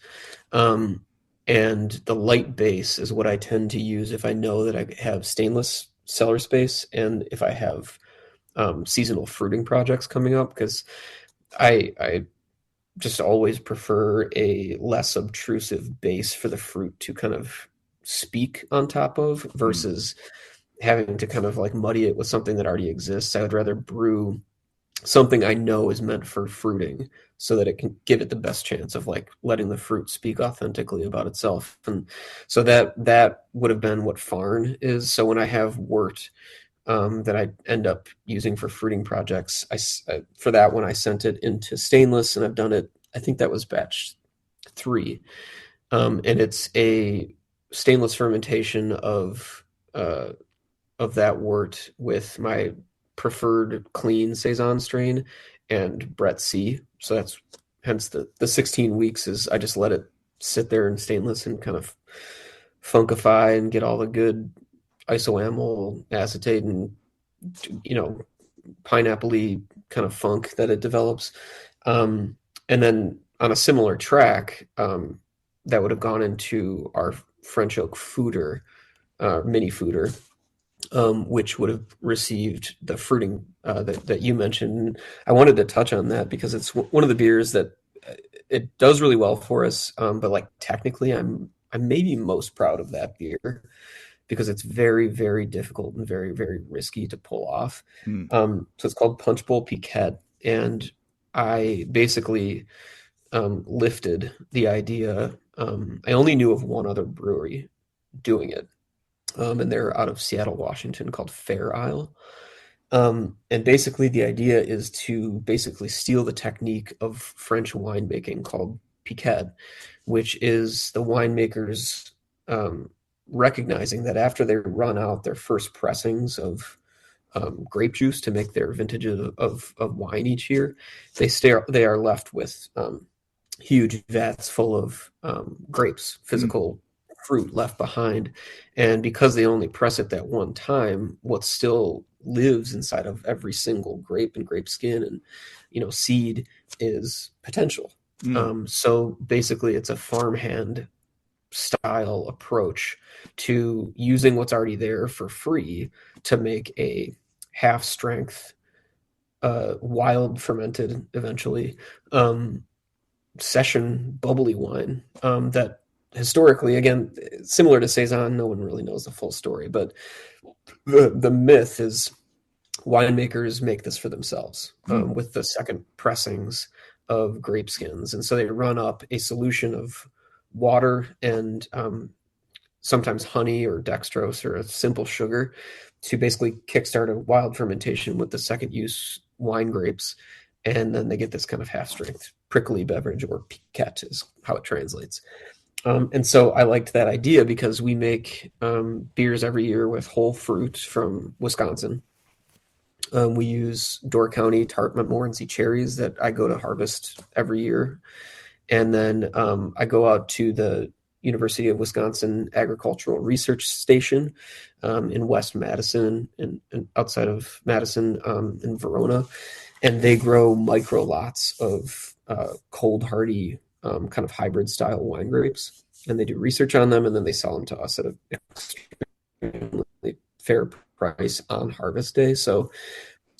[SPEAKER 2] And the light base is what I tend to use if I know that I have stainless cellar space and if I have seasonal fruiting projects coming up, because I just always prefer a less obtrusive base for the fruit to kind of speak on top of versus having to kind of like muddy it with something that already exists. I would rather brew something I know is meant for fruiting so that it can give it the best chance of like letting the fruit speak authentically about itself. And so that would have been what Farn is. So when I have wort that I end up using for fruiting projects, for that one I sent it into stainless, and I've done it, I think that was batch 3. And it's a stainless fermentation of that wort with my preferred clean Saison strain and Brett C. So that's hence the 16 weeks is I just let it sit there in stainless and kind of funkify and get all the good isoamyl acetate and pineapple-y kind of funk that it develops. And then on a similar track, that would have gone into our French oak foeder, mini foeder, which would have received the fruiting that you mentioned. I wanted to touch on that because it's one of the beers that it does really well for us. But like technically, I'm maybe most proud of that beer because it's very, very difficult and very, very risky to pull off. So it's called Punch Bowl Piquette, and I basically lifted the idea. I only knew of one other brewery doing it. And they're out of Seattle, Washington, called Fair Isle. And basically the idea is to basically steal the technique of French winemaking called piquette, which is the winemakers recognizing that after they run out their first pressings of grape juice to make their vintages of wine each year, they are left with huge vats full of grapes, physical fruit left behind. And because they only press it that one time, what still lives inside of every single grape and grape skin and seed is potential. So basically it's a farmhand style approach to using what's already there for free to make a half strength wild fermented eventually session bubbly wine that historically, again, similar to Saison, no one really knows the full story, but the myth is winemakers make this for themselves with the second pressings of grape skins. And so they run up a solution of water and sometimes honey or dextrose or a simple sugar to basically kickstart a wild fermentation with the second use wine grapes. And then they get this kind of half strength prickly beverage, or piquette is how it translates. And so I liked that idea because we make beers every year with whole fruit from Wisconsin. We use Door County tart Montmorency cherries that I go to harvest every year. And then I go out to the University of Wisconsin Agricultural Research Station in West Madison and outside of Madison in Verona. And they grow micro lots of cold hardy kind of hybrid style wine grapes. And they do research on them, and then they sell them to us at an extremely fair price on harvest day. So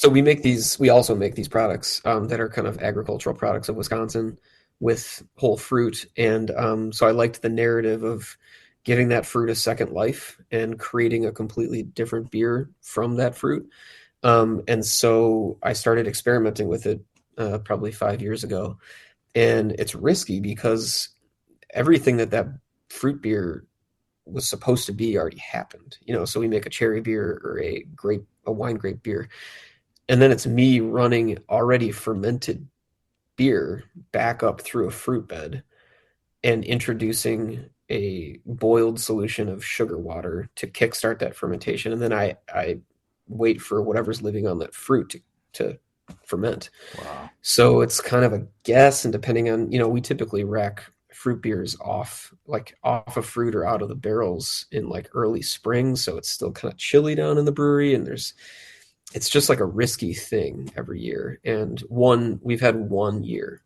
[SPEAKER 2] we make these. We also make these products that are kind of agricultural products of Wisconsin with whole fruit, and so I liked the narrative of giving that fruit a second life and creating a completely different beer from that fruit. And so I started experimenting with it probably 5 years ago, and it's risky because everything that fruit beer was supposed to be already happened. So we make a cherry beer or a wine grape beer, and then it's me running already fermented beer back up through a fruit bed and introducing a boiled solution of sugar water to kickstart that fermentation. And then I wait for whatever's living on that fruit to ferment.
[SPEAKER 1] Wow.
[SPEAKER 2] So it's kind of a guess. And depending on, we typically rack fruit beers off of fruit or out of the barrels in like early spring. So it's still kind of chilly down in the brewery, and it's just like a risky thing every year. And we've had 1 year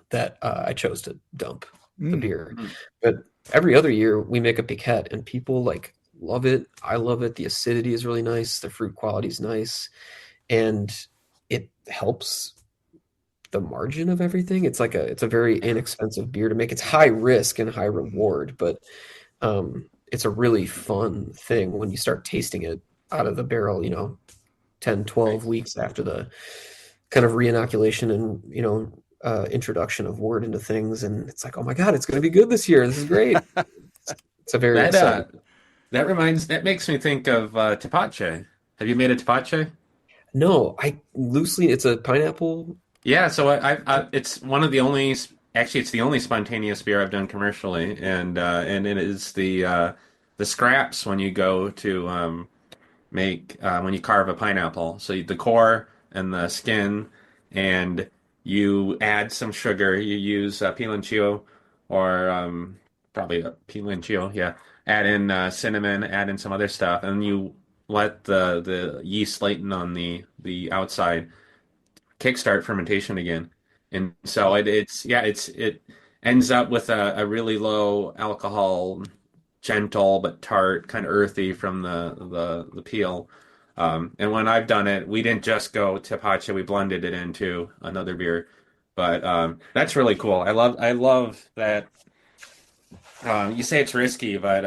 [SPEAKER 2] that I chose to dump the beer, but every other year we make a piquette, and people like love it. I love it. The acidity is really nice. The fruit quality is nice, and it helps the margin of everything. It's a very inexpensive beer to make. It's high risk and high reward, but it's a really fun thing when you start tasting it out of the barrel, 10, 12 weeks after the kind of reinoculation and, introduction of wort into things. And it's like, oh my God, it's going to be good this year. This is great. It's a very exciting.
[SPEAKER 3] That makes me think of tepache. Have you made a tepache?
[SPEAKER 2] No, it's a pineapple.
[SPEAKER 3] Yeah, so it's one of the only, actually, it's the only spontaneous beer I've done commercially, and it is the scraps when you go to make when you carve a pineapple. So the core and the skin, and you add some sugar. You use piloncillo or probably piloncillo, yeah. Add in cinnamon, add in some other stuff, and you let the yeast latent on the outside kickstart fermentation again. And so it ends up with a really low alcohol, gentle but tart, kind of earthy from the peel. And when I've done it, we didn't just go tepache, we blended it into another beer. But that's really cool. I love that. You say it's risky, but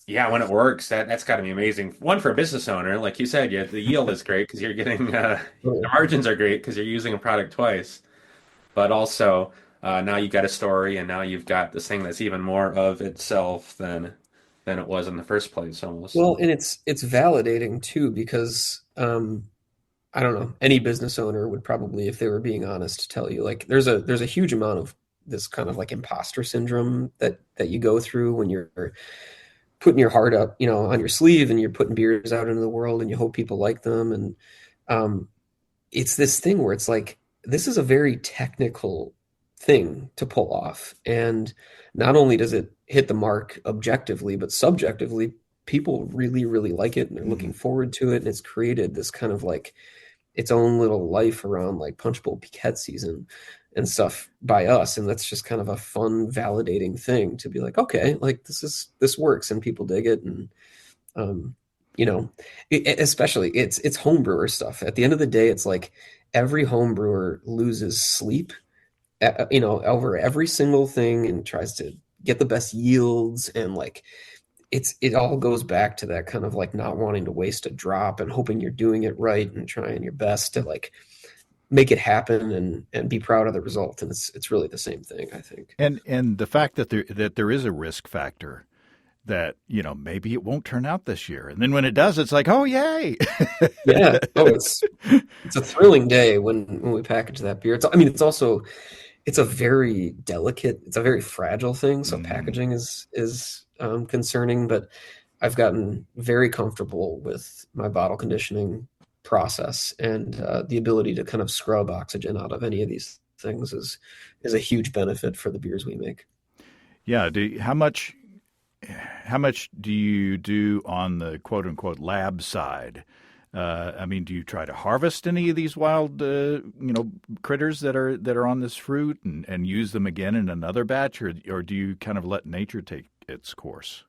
[SPEAKER 3] yeah, when it works, that's got to be amazing. One for a business owner, like you said, yeah, the yield is great because you're getting the margins are great because you're using a product twice. But also now you've got a story, and now you've got this thing that's even more of itself than it was in the first place, almost.
[SPEAKER 2] Well, and it's validating too, because I don't know, any business owner would probably, if they were being honest, tell you like there's a huge amount of this kind of like imposter syndrome that you go through when you're putting your heart up, on your sleeve, and you're putting beers out into the world, and you hope people like them. And it's this thing where it's like, this is a very technical thing to pull off. And not only does it hit the mark objectively, but subjectively, people really, really like it, and they're looking forward to it. And it's created this kind of like its own little life around like Punch Bowl Piquette season and stuff by us. And that's just kind of a fun, validating thing to be like, okay, like this works and people dig it. And, especially it's home brewer stuff. At the end of the day, it's like every home brewer loses sleep, over every single thing and tries to get the best yields. And like, it all goes back to that kind of like not wanting to waste a drop and hoping you're doing it right and trying your best to like make it happen and be proud of the result. And it's really the same thing, I think.
[SPEAKER 1] And the fact that there is a risk factor, that, maybe it won't turn out this year. And then when it does, it's like, oh, yay.
[SPEAKER 2] Yeah. Oh, it's a thrilling day when we package that beer. It's also it's a very delicate, it's a very fragile thing. So packaging is concerning, but I've gotten very comfortable with my bottle conditioning process, and the ability to kind of scrub oxygen out of any of these things is a huge benefit for the beers we make.
[SPEAKER 1] Yeah. How much do you do on the quote unquote lab side? Do you try to harvest any of these wild, critters that are on this fruit and use them again in another batch, or do you kind of let nature take its course?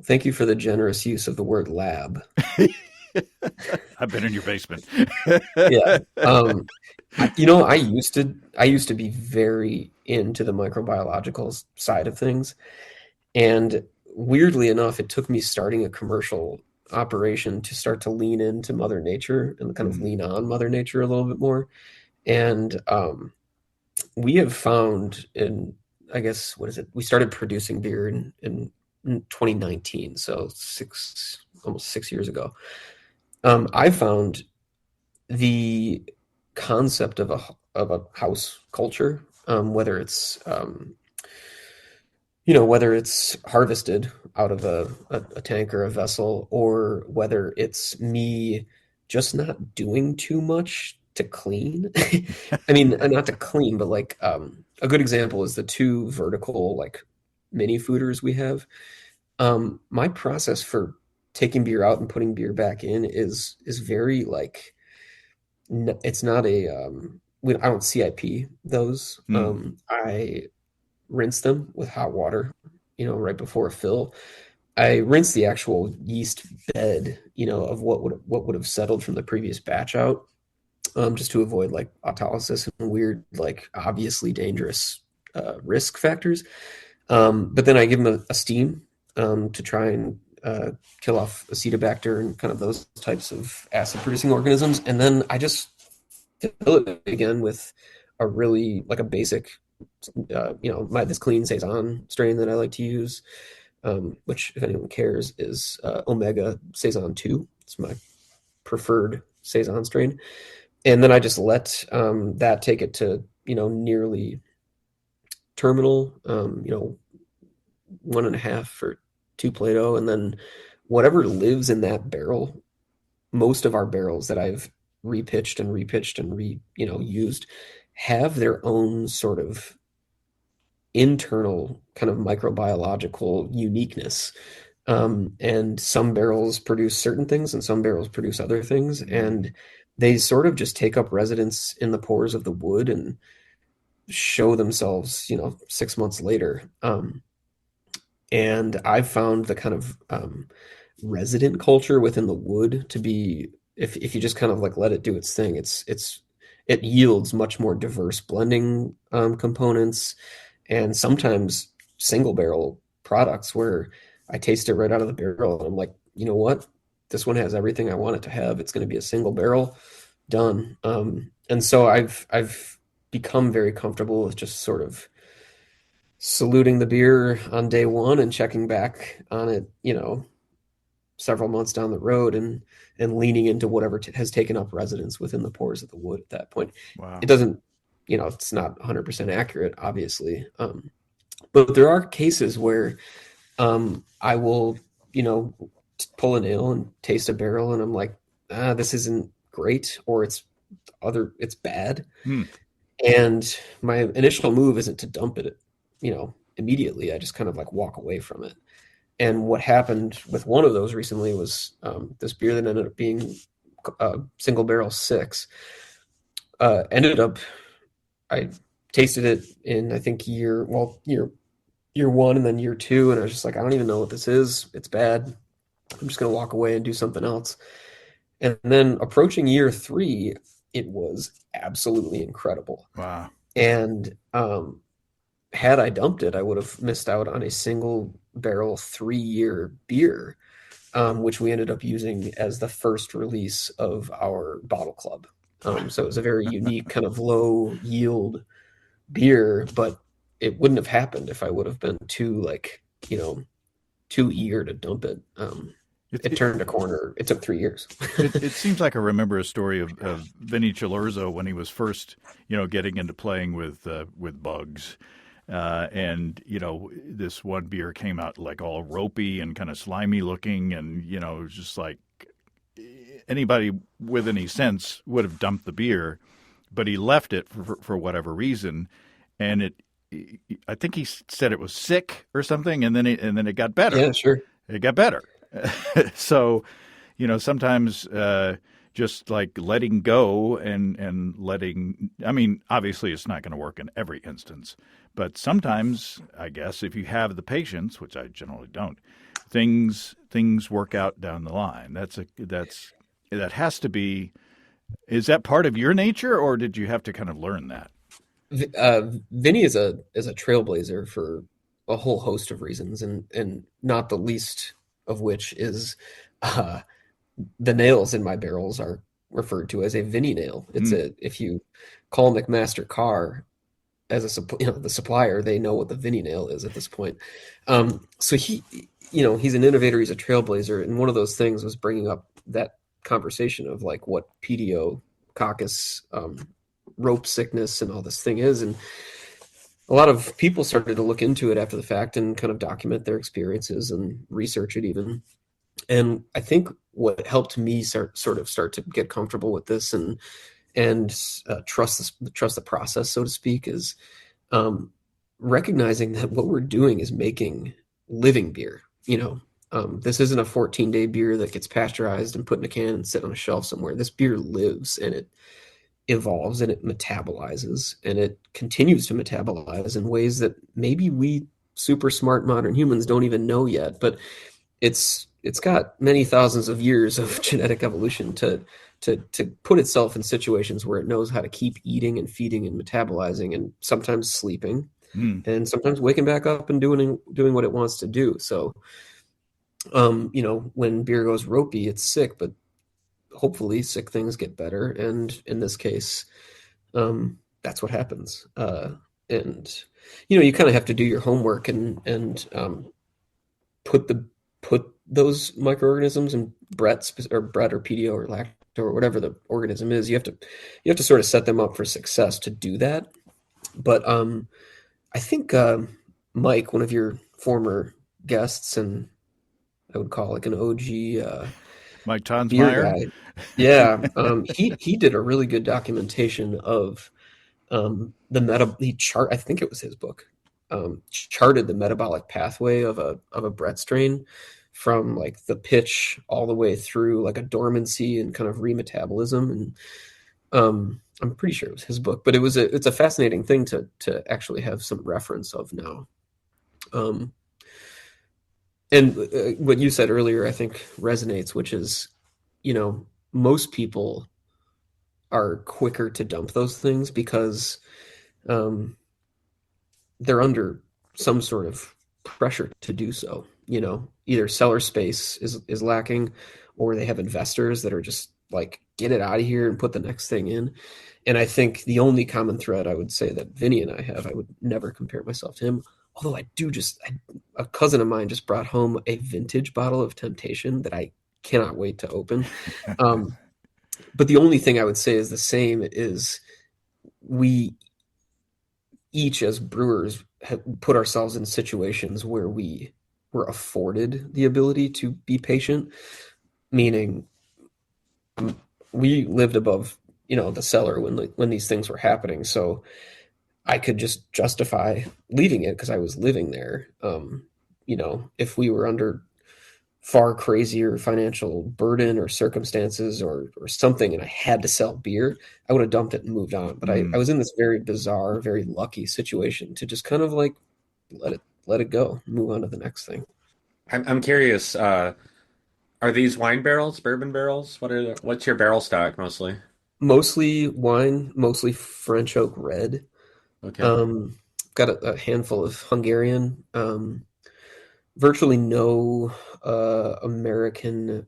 [SPEAKER 2] Thank you for the generous use of the word lab.
[SPEAKER 1] I've been in your basement.
[SPEAKER 2] Yeah. I used to be very into the microbiological side of things. And weirdly enough, it took me starting a commercial operation to start to lean into Mother Nature and kind of lean on Mother Nature a little bit more. And we have found I guess, what is it? We started producing beer in 2019, so almost 6 years ago. I found the concept of a house culture, whether it's whether it's harvested out of a tank or a vessel, or whether it's me just not doing too much to clean. Not to clean, but like a good example is the two vertical like mini fooders we have. My process for taking beer out and putting beer back in is very like, it's not I don't CIP those. I rinse them with hot water, right before a fill. I rinse the actual yeast bed, of what would have settled from the previous batch out, just to avoid like autolysis and weird, like obviously dangerous risk factors. But then I give them a steam to try and kill off Acetobacter and kind of those types of acid producing organisms. And then I just fill it again with a really like a basic, this clean Saison strain that I like to use, which if anyone cares is Omega Saison 2. It's my preferred Saison strain. And then I just let that take it to, nearly terminal, 1.5 for 2 Plato. And then whatever lives in that barrel, most of our barrels that I've repitched and used have their own sort of internal kind of microbiological uniqueness. And some barrels produce certain things and some barrels produce other things. And they sort of just take up residence in the pores of the wood and show themselves, 6 months later. And I've found the kind of resident culture within the wood to be, if you just kind of like let it do its thing, it yields much more diverse blending components, and sometimes single barrel products where I taste it right out of the barrel and I'm like, you know what? This one has everything I want it to have. It's going to be a single barrel, done. And so I've become very comfortable with just sort of saluting the beer on day one and checking back on it, several months down the road and leaning into whatever has taken up residence within the pores of the wood at that point.
[SPEAKER 1] Wow.
[SPEAKER 2] It doesn't, it's not 100% accurate, obviously. But there are cases where I will, pull an ale and taste a barrel and I'm like, this isn't great, or it's bad. And my initial move isn't to dump it, immediately. I just kind of like walk away from it. And what happened with one of those recently was this beer that ended up being single barrel 6. I tasted it in, I think, year 1 and then year 2, and I was just like, I don't even know what this is. It's bad. I'm just going to walk away and do something else. And then approaching year 3, it was absolutely incredible.
[SPEAKER 1] Wow.
[SPEAKER 2] And had I dumped it, I would have missed out on a single barrel 3-year beer, which we ended up using as the first release of our bottle club. So it was a very unique kind of low yield beer, but it wouldn't have happened if I would have been too too eager to dump it.
[SPEAKER 1] It,
[SPEAKER 2] It
[SPEAKER 1] it,
[SPEAKER 2] turned a corner. It took 3 years.
[SPEAKER 1] it seems like I remember a story of Vinny Chilurzo when he was first, getting into playing with bugs. And, this one beer came out like all ropey and kind of slimy looking. And, it was just like anybody with any sense would have dumped the beer, but he left it for whatever reason. And I think he said it was sick or something. And then it got better.
[SPEAKER 2] Yeah, sure.
[SPEAKER 1] It got better. So, sometimes just like letting go and letting, I mean, obviously it's not going to work in every instance, but sometimes, I guess, if you have the patience, which I generally don't, things work out down the line. That has to be, is that part of your nature, or did you have to kind of learn that?
[SPEAKER 2] Vinny is a trailblazer for a whole host of reasons, and not the least of which is the nails in my barrels are referred to as a Vinny nail. It's if you call McMaster Carr as the supplier, they know what the Vinny nail is at this point. So he's an innovator, he's a trailblazer, and one of those things was bringing up that conversation of like what pediococcus rope sickness and all this thing is, and a lot of people started to look into it after the fact and kind of document their experiences and research it even. And I think what helped me start to get comfortable with this and trust the process, so to speak, is recognizing that what we're doing is making living beer. This isn't a 14-day beer that gets pasteurized and put in a can and sit on a shelf somewhere. This beer lives and it evolves and it metabolizes and it continues to metabolize in ways that maybe we super smart modern humans don't even know yet. But it's got many thousands of years of genetic evolution to put itself in situations where it knows how to keep eating and feeding and metabolizing and sometimes sleeping and sometimes waking back up and doing what it wants to do. So, when beer goes ropey, it's sick, but hopefully sick things get better. And in this case, that's what happens. And, you kind of have to do your homework and put those microorganisms in Brett or pedio or lacto or whatever the organism is. You have to sort of set them up for success to do that. But I think Mike, one of your former guests, and I would call like an OG
[SPEAKER 1] Mike
[SPEAKER 2] beer
[SPEAKER 1] Tonsmeyer.
[SPEAKER 2] guy. Yeah, he did a really good documentation of I think it was his book, charted the metabolic pathway of a Brett strain from like the pitch all the way through like a dormancy and kind of remetabolism. And I'm pretty sure it was his book, but it's a fascinating thing to actually have some reference of now. And what you said earlier, I think resonates, which is, most people are quicker to dump those things because they're under some sort of pressure to do so. Either seller space is lacking, or they have investors that are just like, get it out of here and put the next thing in. And I think the only common thread I would say that Vinny and I have, I would never compare myself to him. Although a cousin of mine just brought home a vintage bottle of Temptation that I cannot wait to open. But the only thing I would say is the same is we each as brewers have put ourselves in situations where we were afforded the ability to be patient, meaning we lived above, the cellar when these things were happening. So I could just justify leaving it because I was living there. If we were under far crazier financial burden or circumstances or something and I had to sell beer, I would have dumped it and moved on. But I was in this very bizarre, very lucky situation to just kind of like let it go, move on to the next thing.
[SPEAKER 3] I'm curious. Are these wine barrels, bourbon barrels? What's your barrel stock mostly?
[SPEAKER 2] Mostly wine, mostly French oak red.
[SPEAKER 3] Okay.
[SPEAKER 2] Got a handful of Hungarian, virtually no American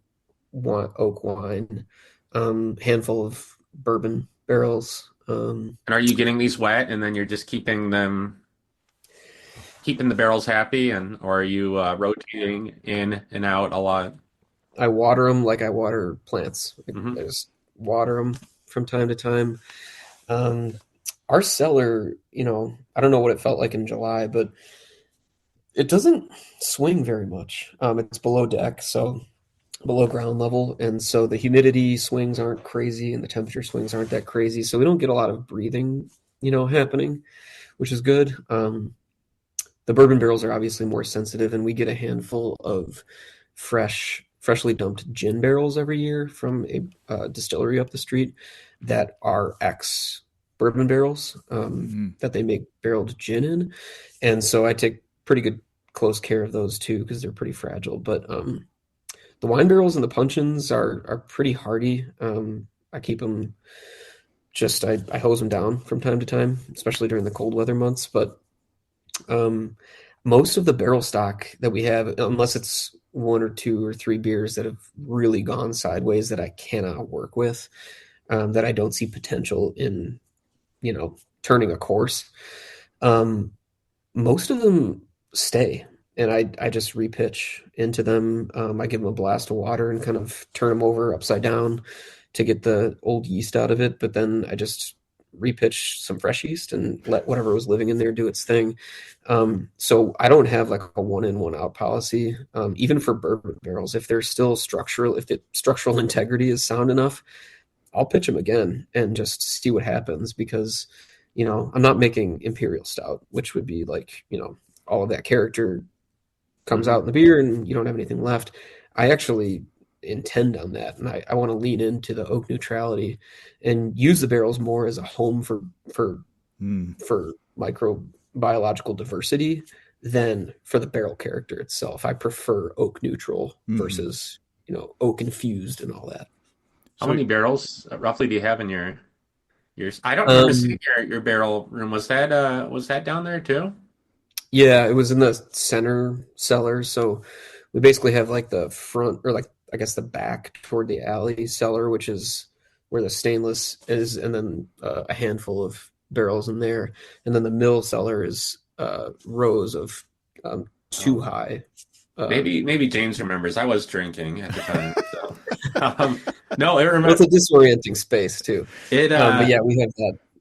[SPEAKER 2] oak wine, handful of bourbon barrels.
[SPEAKER 3] And are you getting these wet and then you're just keeping them keeping the barrels happy, and or are you rotating in and out a lot?
[SPEAKER 2] I water them like I water plants.
[SPEAKER 3] Hmm.
[SPEAKER 2] I just water them from time to time. Um, our cellar, I don't know what it felt like in July, but it doesn't swing very much. It's below deck, so below ground level, and so the humidity swings aren't crazy and the temperature swings aren't that crazy. So we don't get a lot of breathing, happening, which is good. The bourbon barrels are obviously more sensitive, and we get a handful of freshly dumped gin barrels every year from a distillery up the street that are ex bourbon barrels
[SPEAKER 1] Mm-hmm.
[SPEAKER 2] that they make barreled gin in, and so I take pretty good close care of those too because they're pretty fragile. But the wine barrels and the puncheons are pretty hardy. I keep them I hose them down from time to time, especially during the cold weather months. But um, most of the barrel stock that we have, unless it's one or two or three beers that have really gone sideways that I cannot work with, that I don't see potential in, turning a course. Um, Most of them stay, and I just repitch into them. I give them a blast of water and kind of turn them over upside down to get the old yeast out of it. But then I just repitch some fresh yeast and let whatever was living in there do its thing. So I don't have like a one in, one out policy. Even for bourbon barrels, if they're still structural, if the structural integrity is sound enough, I'll pitch them again and just see what happens because, I'm not making imperial stout, which would be like, all of that character comes
[SPEAKER 3] Hmm.
[SPEAKER 2] out in the beer and you don't have anything left. I actually intend on that, and I want to lean into the oak neutrality and use the barrels more as a home for
[SPEAKER 1] Mm-hmm.
[SPEAKER 2] for microbiological diversity than for the barrel character itself. I prefer oak neutral
[SPEAKER 1] Mm-hmm.
[SPEAKER 2] versus, oak infused and all that.
[SPEAKER 3] How
[SPEAKER 1] So
[SPEAKER 3] many barrels roughly do you have in yours? I don't remember seeing
[SPEAKER 2] Um,
[SPEAKER 3] your barrel room. Was that down there too?
[SPEAKER 2] Yeah, it was in the center cellar. So we basically have like the front, or like I guess the back toward the alley cellar, which is where the stainless is, and then a handful of barrels in there. And then the mill cellar is rows of two
[SPEAKER 3] Oh,
[SPEAKER 2] high. Uh,
[SPEAKER 3] maybe James remembers. I was drinking at the time, so um, no, it
[SPEAKER 2] well, it's
[SPEAKER 3] remember
[SPEAKER 2] a disorienting space too.
[SPEAKER 3] it.
[SPEAKER 2] But yeah, we have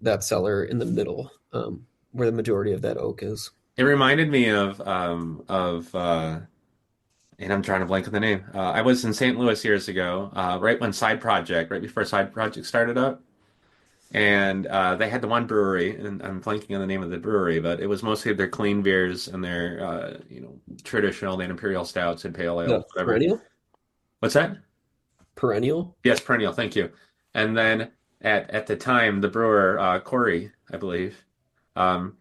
[SPEAKER 2] that cellar in the middle, where the majority of that oak is.
[SPEAKER 3] It reminded me and I'm trying to blank on the name. I was in St. Louis years ago, right before Side Project started up, and they had the one brewery, and I'm blanking on the name of the brewery, but it was mostly their clean beers and their traditional, and imperial stouts and pale ales,
[SPEAKER 2] The
[SPEAKER 3] whatever.
[SPEAKER 2] perennial,
[SPEAKER 3] What's that?
[SPEAKER 2] perennial.
[SPEAKER 3] Yes, perennial. Thank you. And then at the time, the brewer Corey, I believe. Um,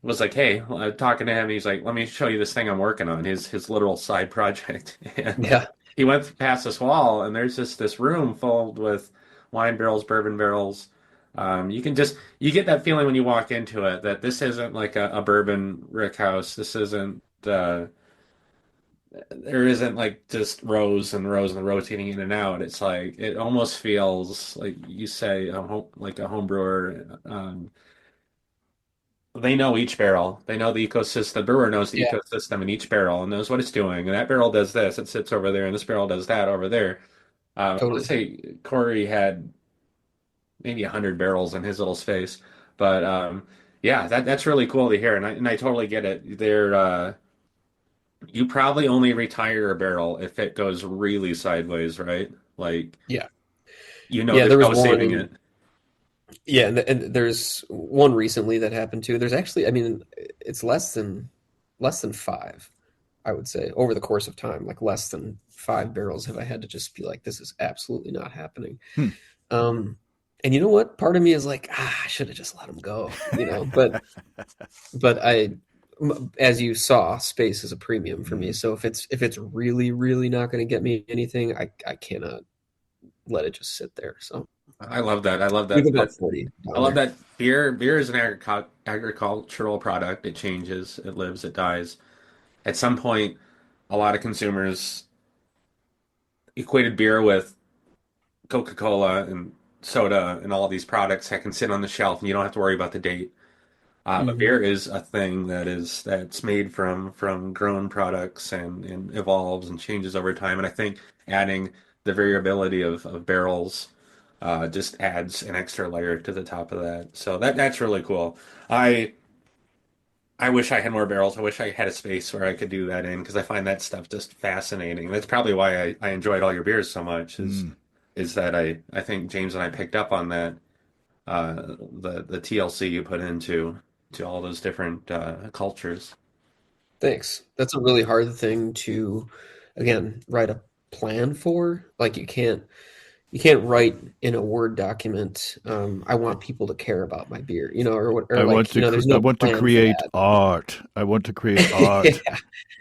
[SPEAKER 3] was like, hey, talking to him, he's like, let me show you this thing I'm working on, his literal side project. And
[SPEAKER 2] Yeah,
[SPEAKER 3] he went past this wall, and there's just this room filled with wine barrels, bourbon barrels. You get that feeling when you walk into it that this isn't like a bourbon rick house. This isn't there isn't like just rows and rows and rotating in and out. It's like it almost feels like you say like a home brewer. They know each barrel. They know the ecosystem. The brewer knows the
[SPEAKER 2] yeah,
[SPEAKER 3] ecosystem in each barrel and knows what it's doing. And that barrel does this. It sits over there, and this barrel does that over there. I want to
[SPEAKER 2] totally.
[SPEAKER 3] say Corey had maybe 100 barrels in his little space, but yeah, that's really cool to hear. And I totally get it. You probably only retire a barrel if it goes really sideways, right? Like
[SPEAKER 2] Yeah, yeah.
[SPEAKER 3] there's
[SPEAKER 2] There was
[SPEAKER 3] no saving
[SPEAKER 2] one.
[SPEAKER 3] it.
[SPEAKER 2] Yeah, and there's one recently that happened too. There's actually, I mean, it's less than five, I would say, over the course of time. Like less than five barrels have I had to just be like, this is absolutely not happening.
[SPEAKER 1] hmm.
[SPEAKER 2] Um, and you know what? Part of me is like, I should have just let him go, but as you saw, space is a premium for me.
[SPEAKER 1] Mhm.
[SPEAKER 2] So if it's really, really not going to get me anything, I cannot let it just sit there. So
[SPEAKER 3] I love that. I love
[SPEAKER 2] we have
[SPEAKER 3] that.
[SPEAKER 2] about 40
[SPEAKER 3] I
[SPEAKER 2] down
[SPEAKER 3] love
[SPEAKER 2] there.
[SPEAKER 3] that beer is an agricultural product. It changes, it lives, it dies. At some point, a lot of consumers equated beer with Coca-Cola and soda and all of these products that can sit on the shelf and you don't have to worry about the date. But
[SPEAKER 2] Hmm.
[SPEAKER 3] beer is a thing that's made from grown products and evolves and changes over time. And I think adding the variability of barrels just adds an extra layer to the top of that. So that's really cool. I I wish I had more barrels. I wish I had a space where I could do that in because I find that stuff just fascinating. That's probably why I enjoyed all your beers so much
[SPEAKER 1] Mm.
[SPEAKER 3] is that I think James and I picked up on that the TLC you put into to all those different cultures.
[SPEAKER 2] Thanks. That's a really hard thing to, again, write a plan for. Like you can't write in a Word document, I want people to care about my beer, or like, there's
[SPEAKER 1] I
[SPEAKER 2] no
[SPEAKER 1] want to
[SPEAKER 2] plan for
[SPEAKER 1] create
[SPEAKER 2] that.
[SPEAKER 1] art. I want to create art.
[SPEAKER 2] Yeah.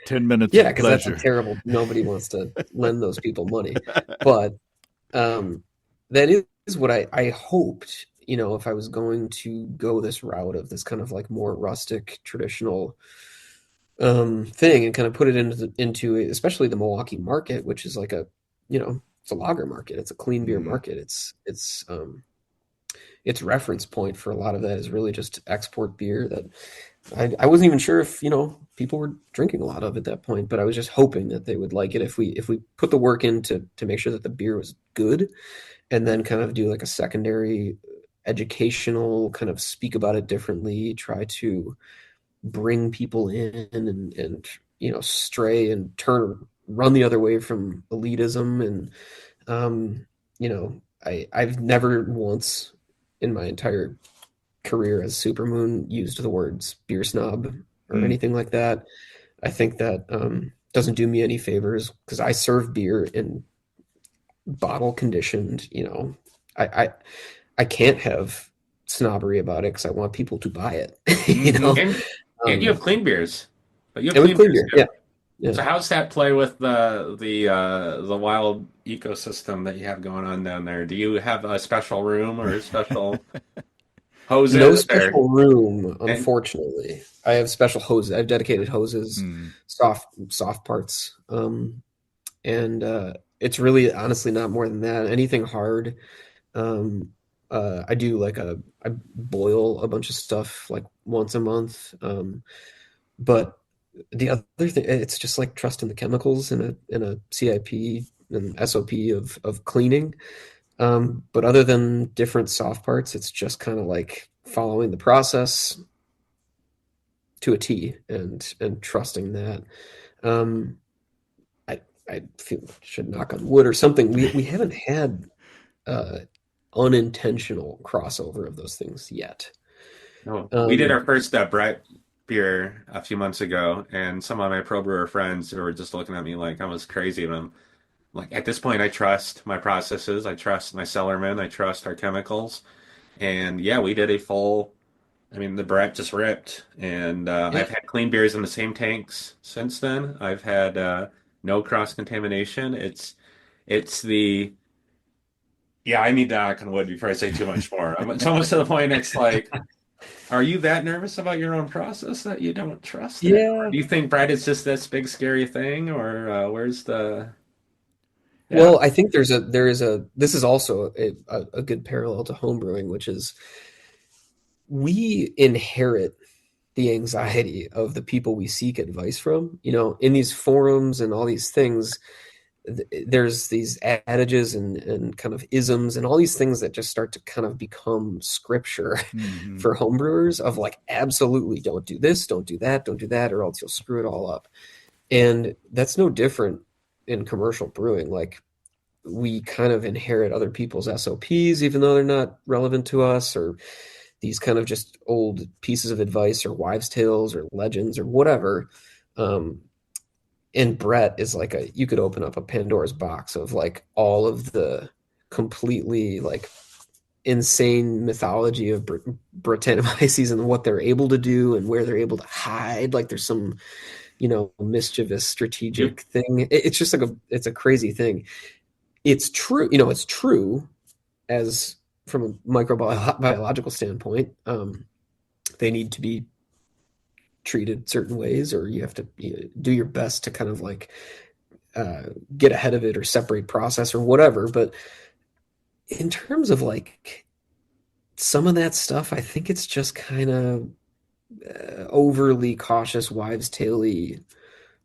[SPEAKER 1] 10 minutes
[SPEAKER 2] Yeah,
[SPEAKER 1] of
[SPEAKER 2] because that's a
[SPEAKER 1] pleasure.
[SPEAKER 2] terrible, nobody wants to lend those people money. But um, that is what I hoped, if I was going to go this route of this kind of like more rustic, traditional thing and kind of put it into especially the Milwaukee market, which is like it's a lager market, it's a clean beer
[SPEAKER 1] Mm.
[SPEAKER 2] market. Its reference point for a lot of that is really just export beer that I wasn't even sure if people were drinking a lot of at that point, but I was just hoping that they would like it if we put the work in to make sure that the beer was good, and then kind of do like a secondary educational kind of speak about it differently, try to bring people in and stray and run the other way from elitism. And I've never once in my entire career as Supermoon used the words beer snob or
[SPEAKER 1] Mm.
[SPEAKER 2] anything like that. I think that doesn't do me any favors because I serve beer in bottle conditioned. I can't have snobbery about it because I want people to buy it. you
[SPEAKER 1] Hmm.
[SPEAKER 2] know,
[SPEAKER 3] And you have
[SPEAKER 2] um,
[SPEAKER 3] clean beers, but you have
[SPEAKER 2] and with
[SPEAKER 3] clean
[SPEAKER 2] clean
[SPEAKER 3] beers
[SPEAKER 2] beer,
[SPEAKER 3] too.
[SPEAKER 2] yeah, yeah.
[SPEAKER 3] So how's that play with the wild ecosystem that you have going on down there? Do you have a special room or special
[SPEAKER 2] No
[SPEAKER 3] hoses or
[SPEAKER 2] special room,
[SPEAKER 3] and
[SPEAKER 2] unfortunately. I have special hoses. I have dedicated hoses,
[SPEAKER 1] Mm.
[SPEAKER 2] soft parts, and it's really honestly not more than that. Anything hard, um, I do I boil a bunch of stuff like once a month. But the other thing, it's just like trusting the chemicals in a CIP and SOP of cleaning. But other than different soft parts, it's just kind of like following the process to a T and trusting that. Um, I feel should knock on wood or something. We haven't had uh, unintentional crossover of those things yet.
[SPEAKER 3] no, we did
[SPEAKER 2] Um,
[SPEAKER 3] our first Brett beer a few months ago, and some of my pro brewer friends were just looking at me like I was crazy, and I'm like, at this point, I trust my processes, I trust my cellarman, I trust our chemicals, and yeah, we did a full. I mean, the Brett just ripped, and
[SPEAKER 2] yeah,
[SPEAKER 3] I've had clean beers in the same tanks since then. I've had no cross contamination. It's the yeah. I need to knock on wood before I say too much more. It's almost to the point. It's like, are you that nervous about your own process that you don't trust it, or
[SPEAKER 2] yeah.
[SPEAKER 3] do you think Brett is just this big scary thing, or where's the yeah?
[SPEAKER 2] Well, I think this is also a good parallel to homebrewing, which is we inherit the anxiety of the people we seek advice from. In these forums and all these things, there's these adages and kind of isms and all these things that just start to kind of become scripture
[SPEAKER 1] Hmm.
[SPEAKER 2] for homebrewers of like, absolutely don't do this, don't do that, or else you'll screw it all up. And that's no different in commercial brewing. Like we kind of inherit other people's SOPs, even though they're not relevant to us, or these kind of just old pieces of advice or wives' tales or legends or whatever. Um, and Brett is like you could open up a Pandora's box of like all of the completely like insane mythology of Brettanomyces and what they're able to do and where they're able to hide. Like there's some, mischievous
[SPEAKER 3] You
[SPEAKER 2] strategic thing. It's just like it's a crazy thing. It's true, it's true as from a microbiological standpoint. They need to be treated certain ways, or you have to do your best to kind of like uh, get ahead of it or separate process or whatever. But in terms of like some of that stuff, I think it's just kind of overly cautious, wives' taily
[SPEAKER 3] Yeah.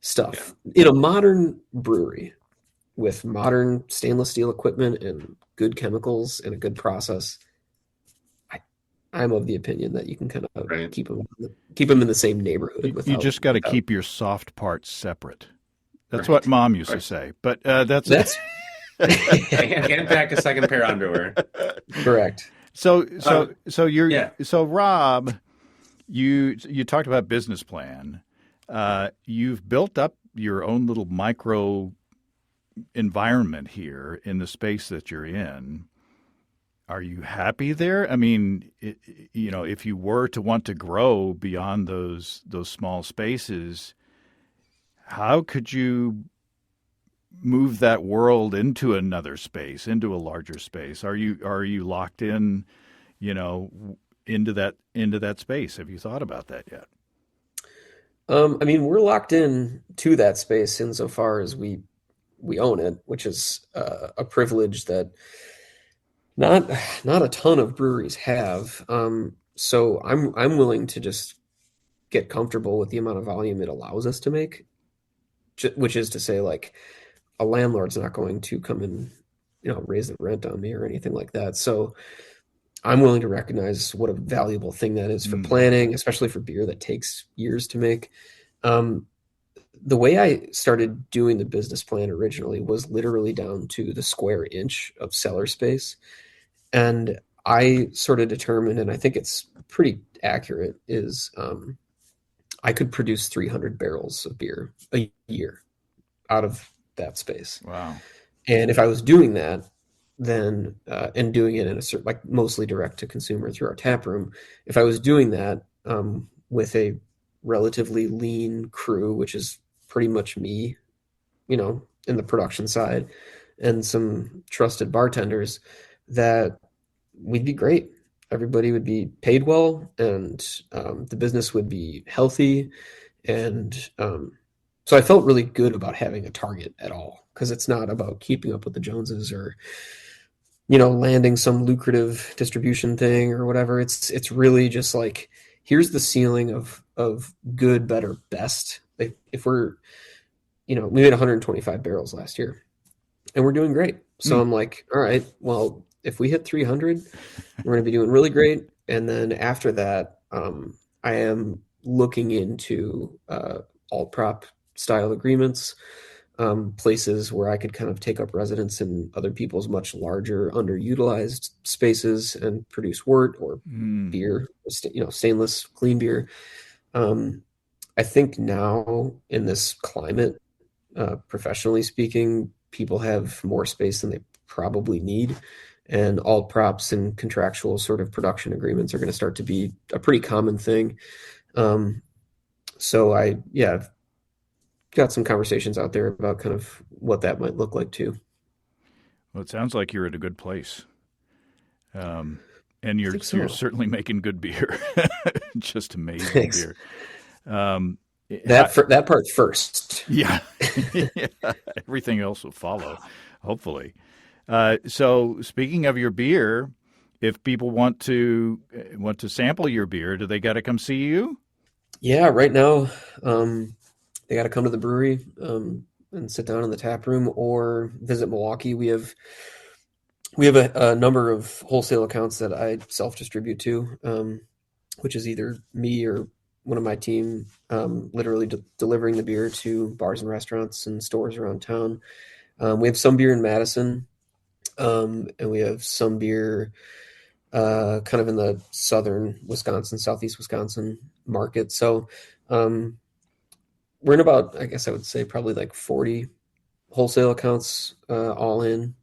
[SPEAKER 2] stuff. In a modern brewery with modern stainless steel equipment and good chemicals and a good process, I, I'm of the opinion that you can kind of
[SPEAKER 3] Right.
[SPEAKER 2] keep them in the same neighborhood
[SPEAKER 1] You just got to
[SPEAKER 2] without.
[SPEAKER 1] keep your soft parts separate. That's what
[SPEAKER 3] Right.
[SPEAKER 1] Mom used to
[SPEAKER 3] Right.
[SPEAKER 1] say. But that's
[SPEAKER 2] That's
[SPEAKER 3] Can't pack a second pair of underwear.
[SPEAKER 2] correct.
[SPEAKER 3] Yeah.
[SPEAKER 1] So Rob, you talked about business plan. You've built up your own little micro environment here in the space that you're in. Are you happy there? I mean, if you were to want to grow beyond those small spaces, how could you move that world into another space, into a larger space? Are you locked in, into that space? Have you thought about that yet?
[SPEAKER 2] I mean, we're locked in to that space insofar as we own it, which is a privilege that not not a ton of breweries have. So I'm willing to just get comfortable with the amount of volume it allows us to make, which is to say, like a landlord's not going to come and raise the rent on me or anything like that. So I'm willing to recognize what a valuable thing that is for
[SPEAKER 1] Mm.
[SPEAKER 2] planning, especially for beer that takes years to make. Um, the way I started doing the business plan originally was literally down to the square inch of cellar space. And I sort of determined, and I think it's pretty accurate, is I could produce 300 barrels of beer a year out of that space.
[SPEAKER 1] Wow.
[SPEAKER 2] And if I was doing that, then and doing it in a certain, like mostly direct to consumer through our tap room, if I was doing that with a relatively lean crew, which is pretty much me, in the production side, and some trusted bartenders, that we'd be great. Everybody would be paid well, and the business would be healthy. And so I felt really good about having a target at all, because it's not about keeping up with the Joneses or landing some lucrative distribution thing or whatever. It's really just like, here's the ceiling of good, better, best. If we're we made 125 barrels last year, and we're doing great. So
[SPEAKER 1] Mm.
[SPEAKER 2] I'm like, all right, well, if we hit 300, we're going to be doing really great. And then after that, I am looking into alt prop style agreements, places where I could kind of take up residence in other people's much larger, underutilized spaces and produce wort or
[SPEAKER 1] Mm.
[SPEAKER 2] beer, stainless, clean beer. I think now in this climate, professionally speaking, people have more space than they probably need. And alt props and contractual sort of production agreements are going to start to be a pretty common thing. So I've got some conversations out there about kind of what that might look like too.
[SPEAKER 1] Well, it sounds like you're at a good place. And
[SPEAKER 2] I
[SPEAKER 1] you're
[SPEAKER 2] think so.
[SPEAKER 1] certainly making good beer. Just amazing
[SPEAKER 2] Thanks.
[SPEAKER 1] beer. Um,
[SPEAKER 2] That part first.
[SPEAKER 1] yeah. Yeah. Everything else will follow, hopefully. So speaking of your beer, if people want to sample your beer, do they got to come see you?
[SPEAKER 2] Yeah, right now, they got to come to the brewery and sit down in the tap room or visit Milwaukee. We have a number of wholesale accounts that I self-distribute to, which is either me or one of my team, literally delivering the beer to bars and restaurants and stores around town. We have some beer in Madison, and we have some beer kind of in the southern Wisconsin, southeast Wisconsin market. So we're in about, I guess I would say, probably like 40 wholesale accounts all in.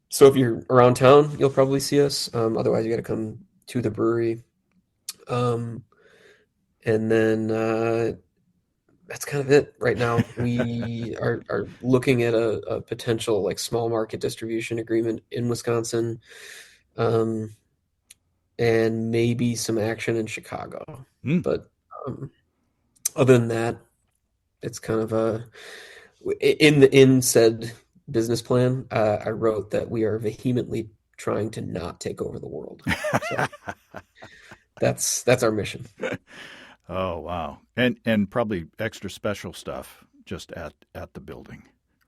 [SPEAKER 2] So if you're around town, you'll probably see us. Otherwise, you got to come to the brewery. Um, and then that's kind of it right now. We are looking at a potential like small market distribution agreement in Wisconsin, um, and maybe some action in Chicago.
[SPEAKER 1] Mm.
[SPEAKER 2] But other than that, it's kind of in said business plan. I wrote that we are vehemently trying to not take over the world. So That's our mission.
[SPEAKER 1] Oh, wow. And probably extra special stuff just at the building,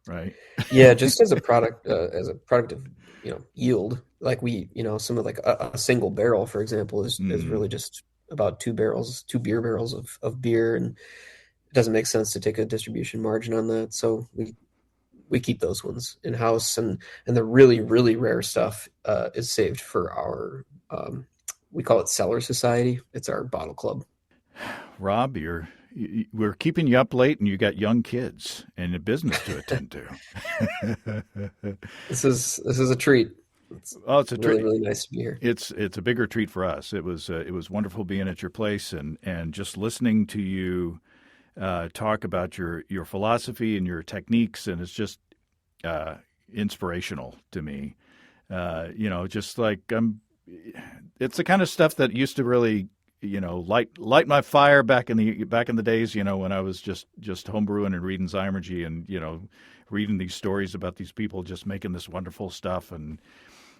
[SPEAKER 1] right?
[SPEAKER 2] Yeah, just as a product of yield, like some of like a single barrel, for example, is really just about two beer barrels of beer, and it doesn't make sense to take a distribution margin on that. So we keep those ones in house, and the really, really rare stuff is saved for our we call it Cellar Society. It's our bottle club.
[SPEAKER 1] Rob, we're keeping you up late, and you got young kids and a business to attend to.
[SPEAKER 2] This is a treat. It's
[SPEAKER 1] a treat.
[SPEAKER 2] Really, really nice to be here.
[SPEAKER 1] It's a bigger treat for us. It was wonderful being at your place and just listening to you talk about your philosophy and your techniques, and it's just inspirational to me. Just like it's the kind of stuff that used to really light my fire back in the days, when I was just homebrewing and reading Zymergy and reading these stories about these people just making this wonderful stuff and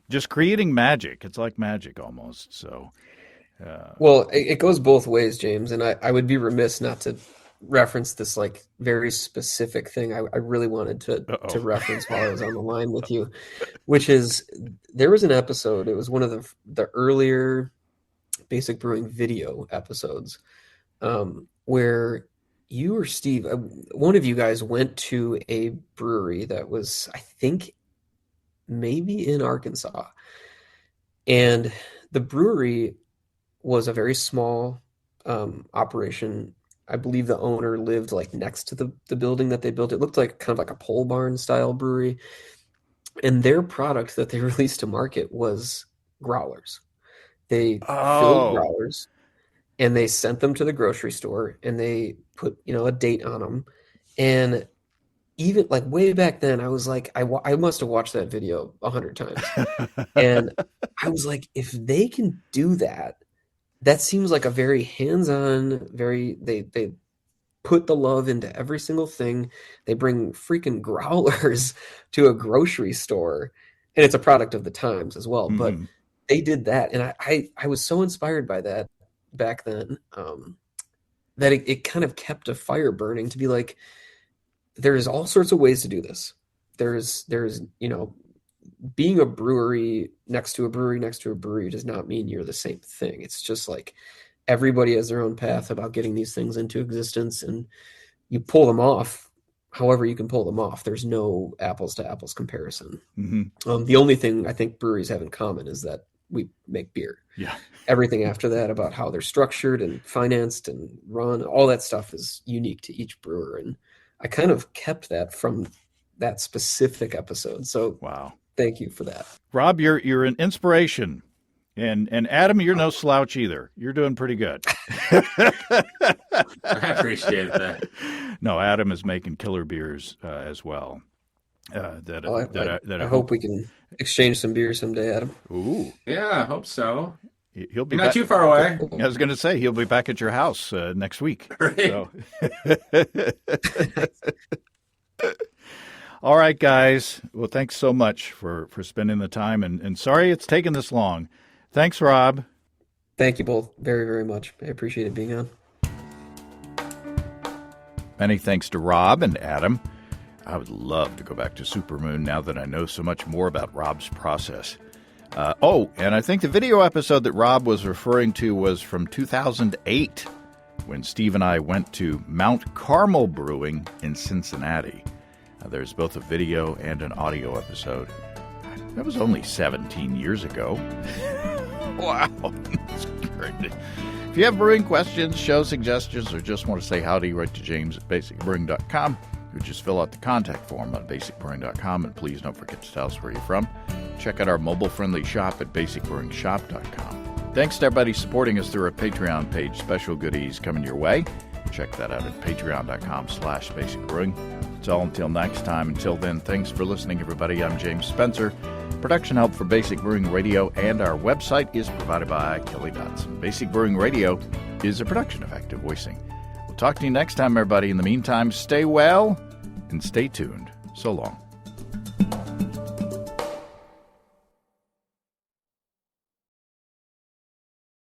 [SPEAKER 1] just creating magic. It's like magic almost. So,
[SPEAKER 2] well, it goes both ways, James, and I would be remiss not to reference this like very specific thing I really wanted to reference while I was on the line with you, which is there was an episode. It was one of the earlier Basic Brewing video episodes where you or Steve, one of you guys went to a brewery that was, I think, maybe in Arkansas. And the brewery was a very small operation. I believe the owner lived like next to the building that they built. It looked like kind of like a pole barn style brewery. And their product that they released to market was growlers. They filled growlers and they sent them to the grocery store and they put, a date on them. And even like way back then, I was like, I must have watched that video 100 times. And I was like, if they can do that, that seems like a very hands-on, they put the love into every single thing. They bring freaking growlers to a grocery store, and it's a product of the times as well. Mm-hmm. But they did that, and I was so inspired by that back then that it kind of kept a fire burning to be like, there's all sorts of ways to do this. There's being a brewery next to a brewery does not mean you're the same thing. It's just like everybody has their own path about getting these things into existence, and you pull them off however you can pull them off. There's no apples to apples comparison. Mm-hmm. The only thing I think breweries have in common is that we make beer.
[SPEAKER 1] Yeah.
[SPEAKER 2] Everything after that about how they're structured and financed and run, all that stuff is unique to each brewer. And I kind of kept that from that specific episode. So
[SPEAKER 1] wow.
[SPEAKER 2] Thank you for that.
[SPEAKER 1] Rob, you're an inspiration. And Adam, you're no slouch either. You're doing pretty good.
[SPEAKER 3] I appreciate that.
[SPEAKER 1] No, Adam is making killer beers as well.
[SPEAKER 2] I hope we can exchange some beer someday, Adam.
[SPEAKER 1] Ooh.
[SPEAKER 3] Yeah, I hope so.
[SPEAKER 1] He'll be
[SPEAKER 3] not too far away.
[SPEAKER 1] I was going to say he'll be back at your house next week.
[SPEAKER 3] Right.
[SPEAKER 1] So. All right, guys. Well, thanks so much for spending the time. And sorry it's taken this long. Thanks, Rob.
[SPEAKER 2] Thank you both very, very much. I appreciate it being on.
[SPEAKER 1] Many thanks to Rob and Adam. I would love to go back to Supermoon now that I know so much more about Rob's process. And I think the video episode that Rob was referring to was from 2008 when Steve and I went to Mount Carmel Brewing in Cincinnati. There's both a video and an audio episode. That was only 17 years ago. Wow. That's great. If you have brewing questions, show suggestions, or just want to say howdy, write to James at basicbrewing.com. You just fill out the contact form on basicbrewing.com, and please don't forget to tell us where you're from. Check out our mobile-friendly shop at basicbrewingshop.com. Thanks to everybody supporting us through our Patreon page. Special goodies coming your way. Check that out at patreon.com/basicbrewing. It's all until next time. Until then, thanks for listening, everybody. I'm James Spencer. Production help for Basic Brewing Radio and our website is provided by Kelly Dotson. Basic Brewing Radio is a production of Active Voicing. We'll talk to you next time, everybody. In the meantime, stay well and stay tuned. So long.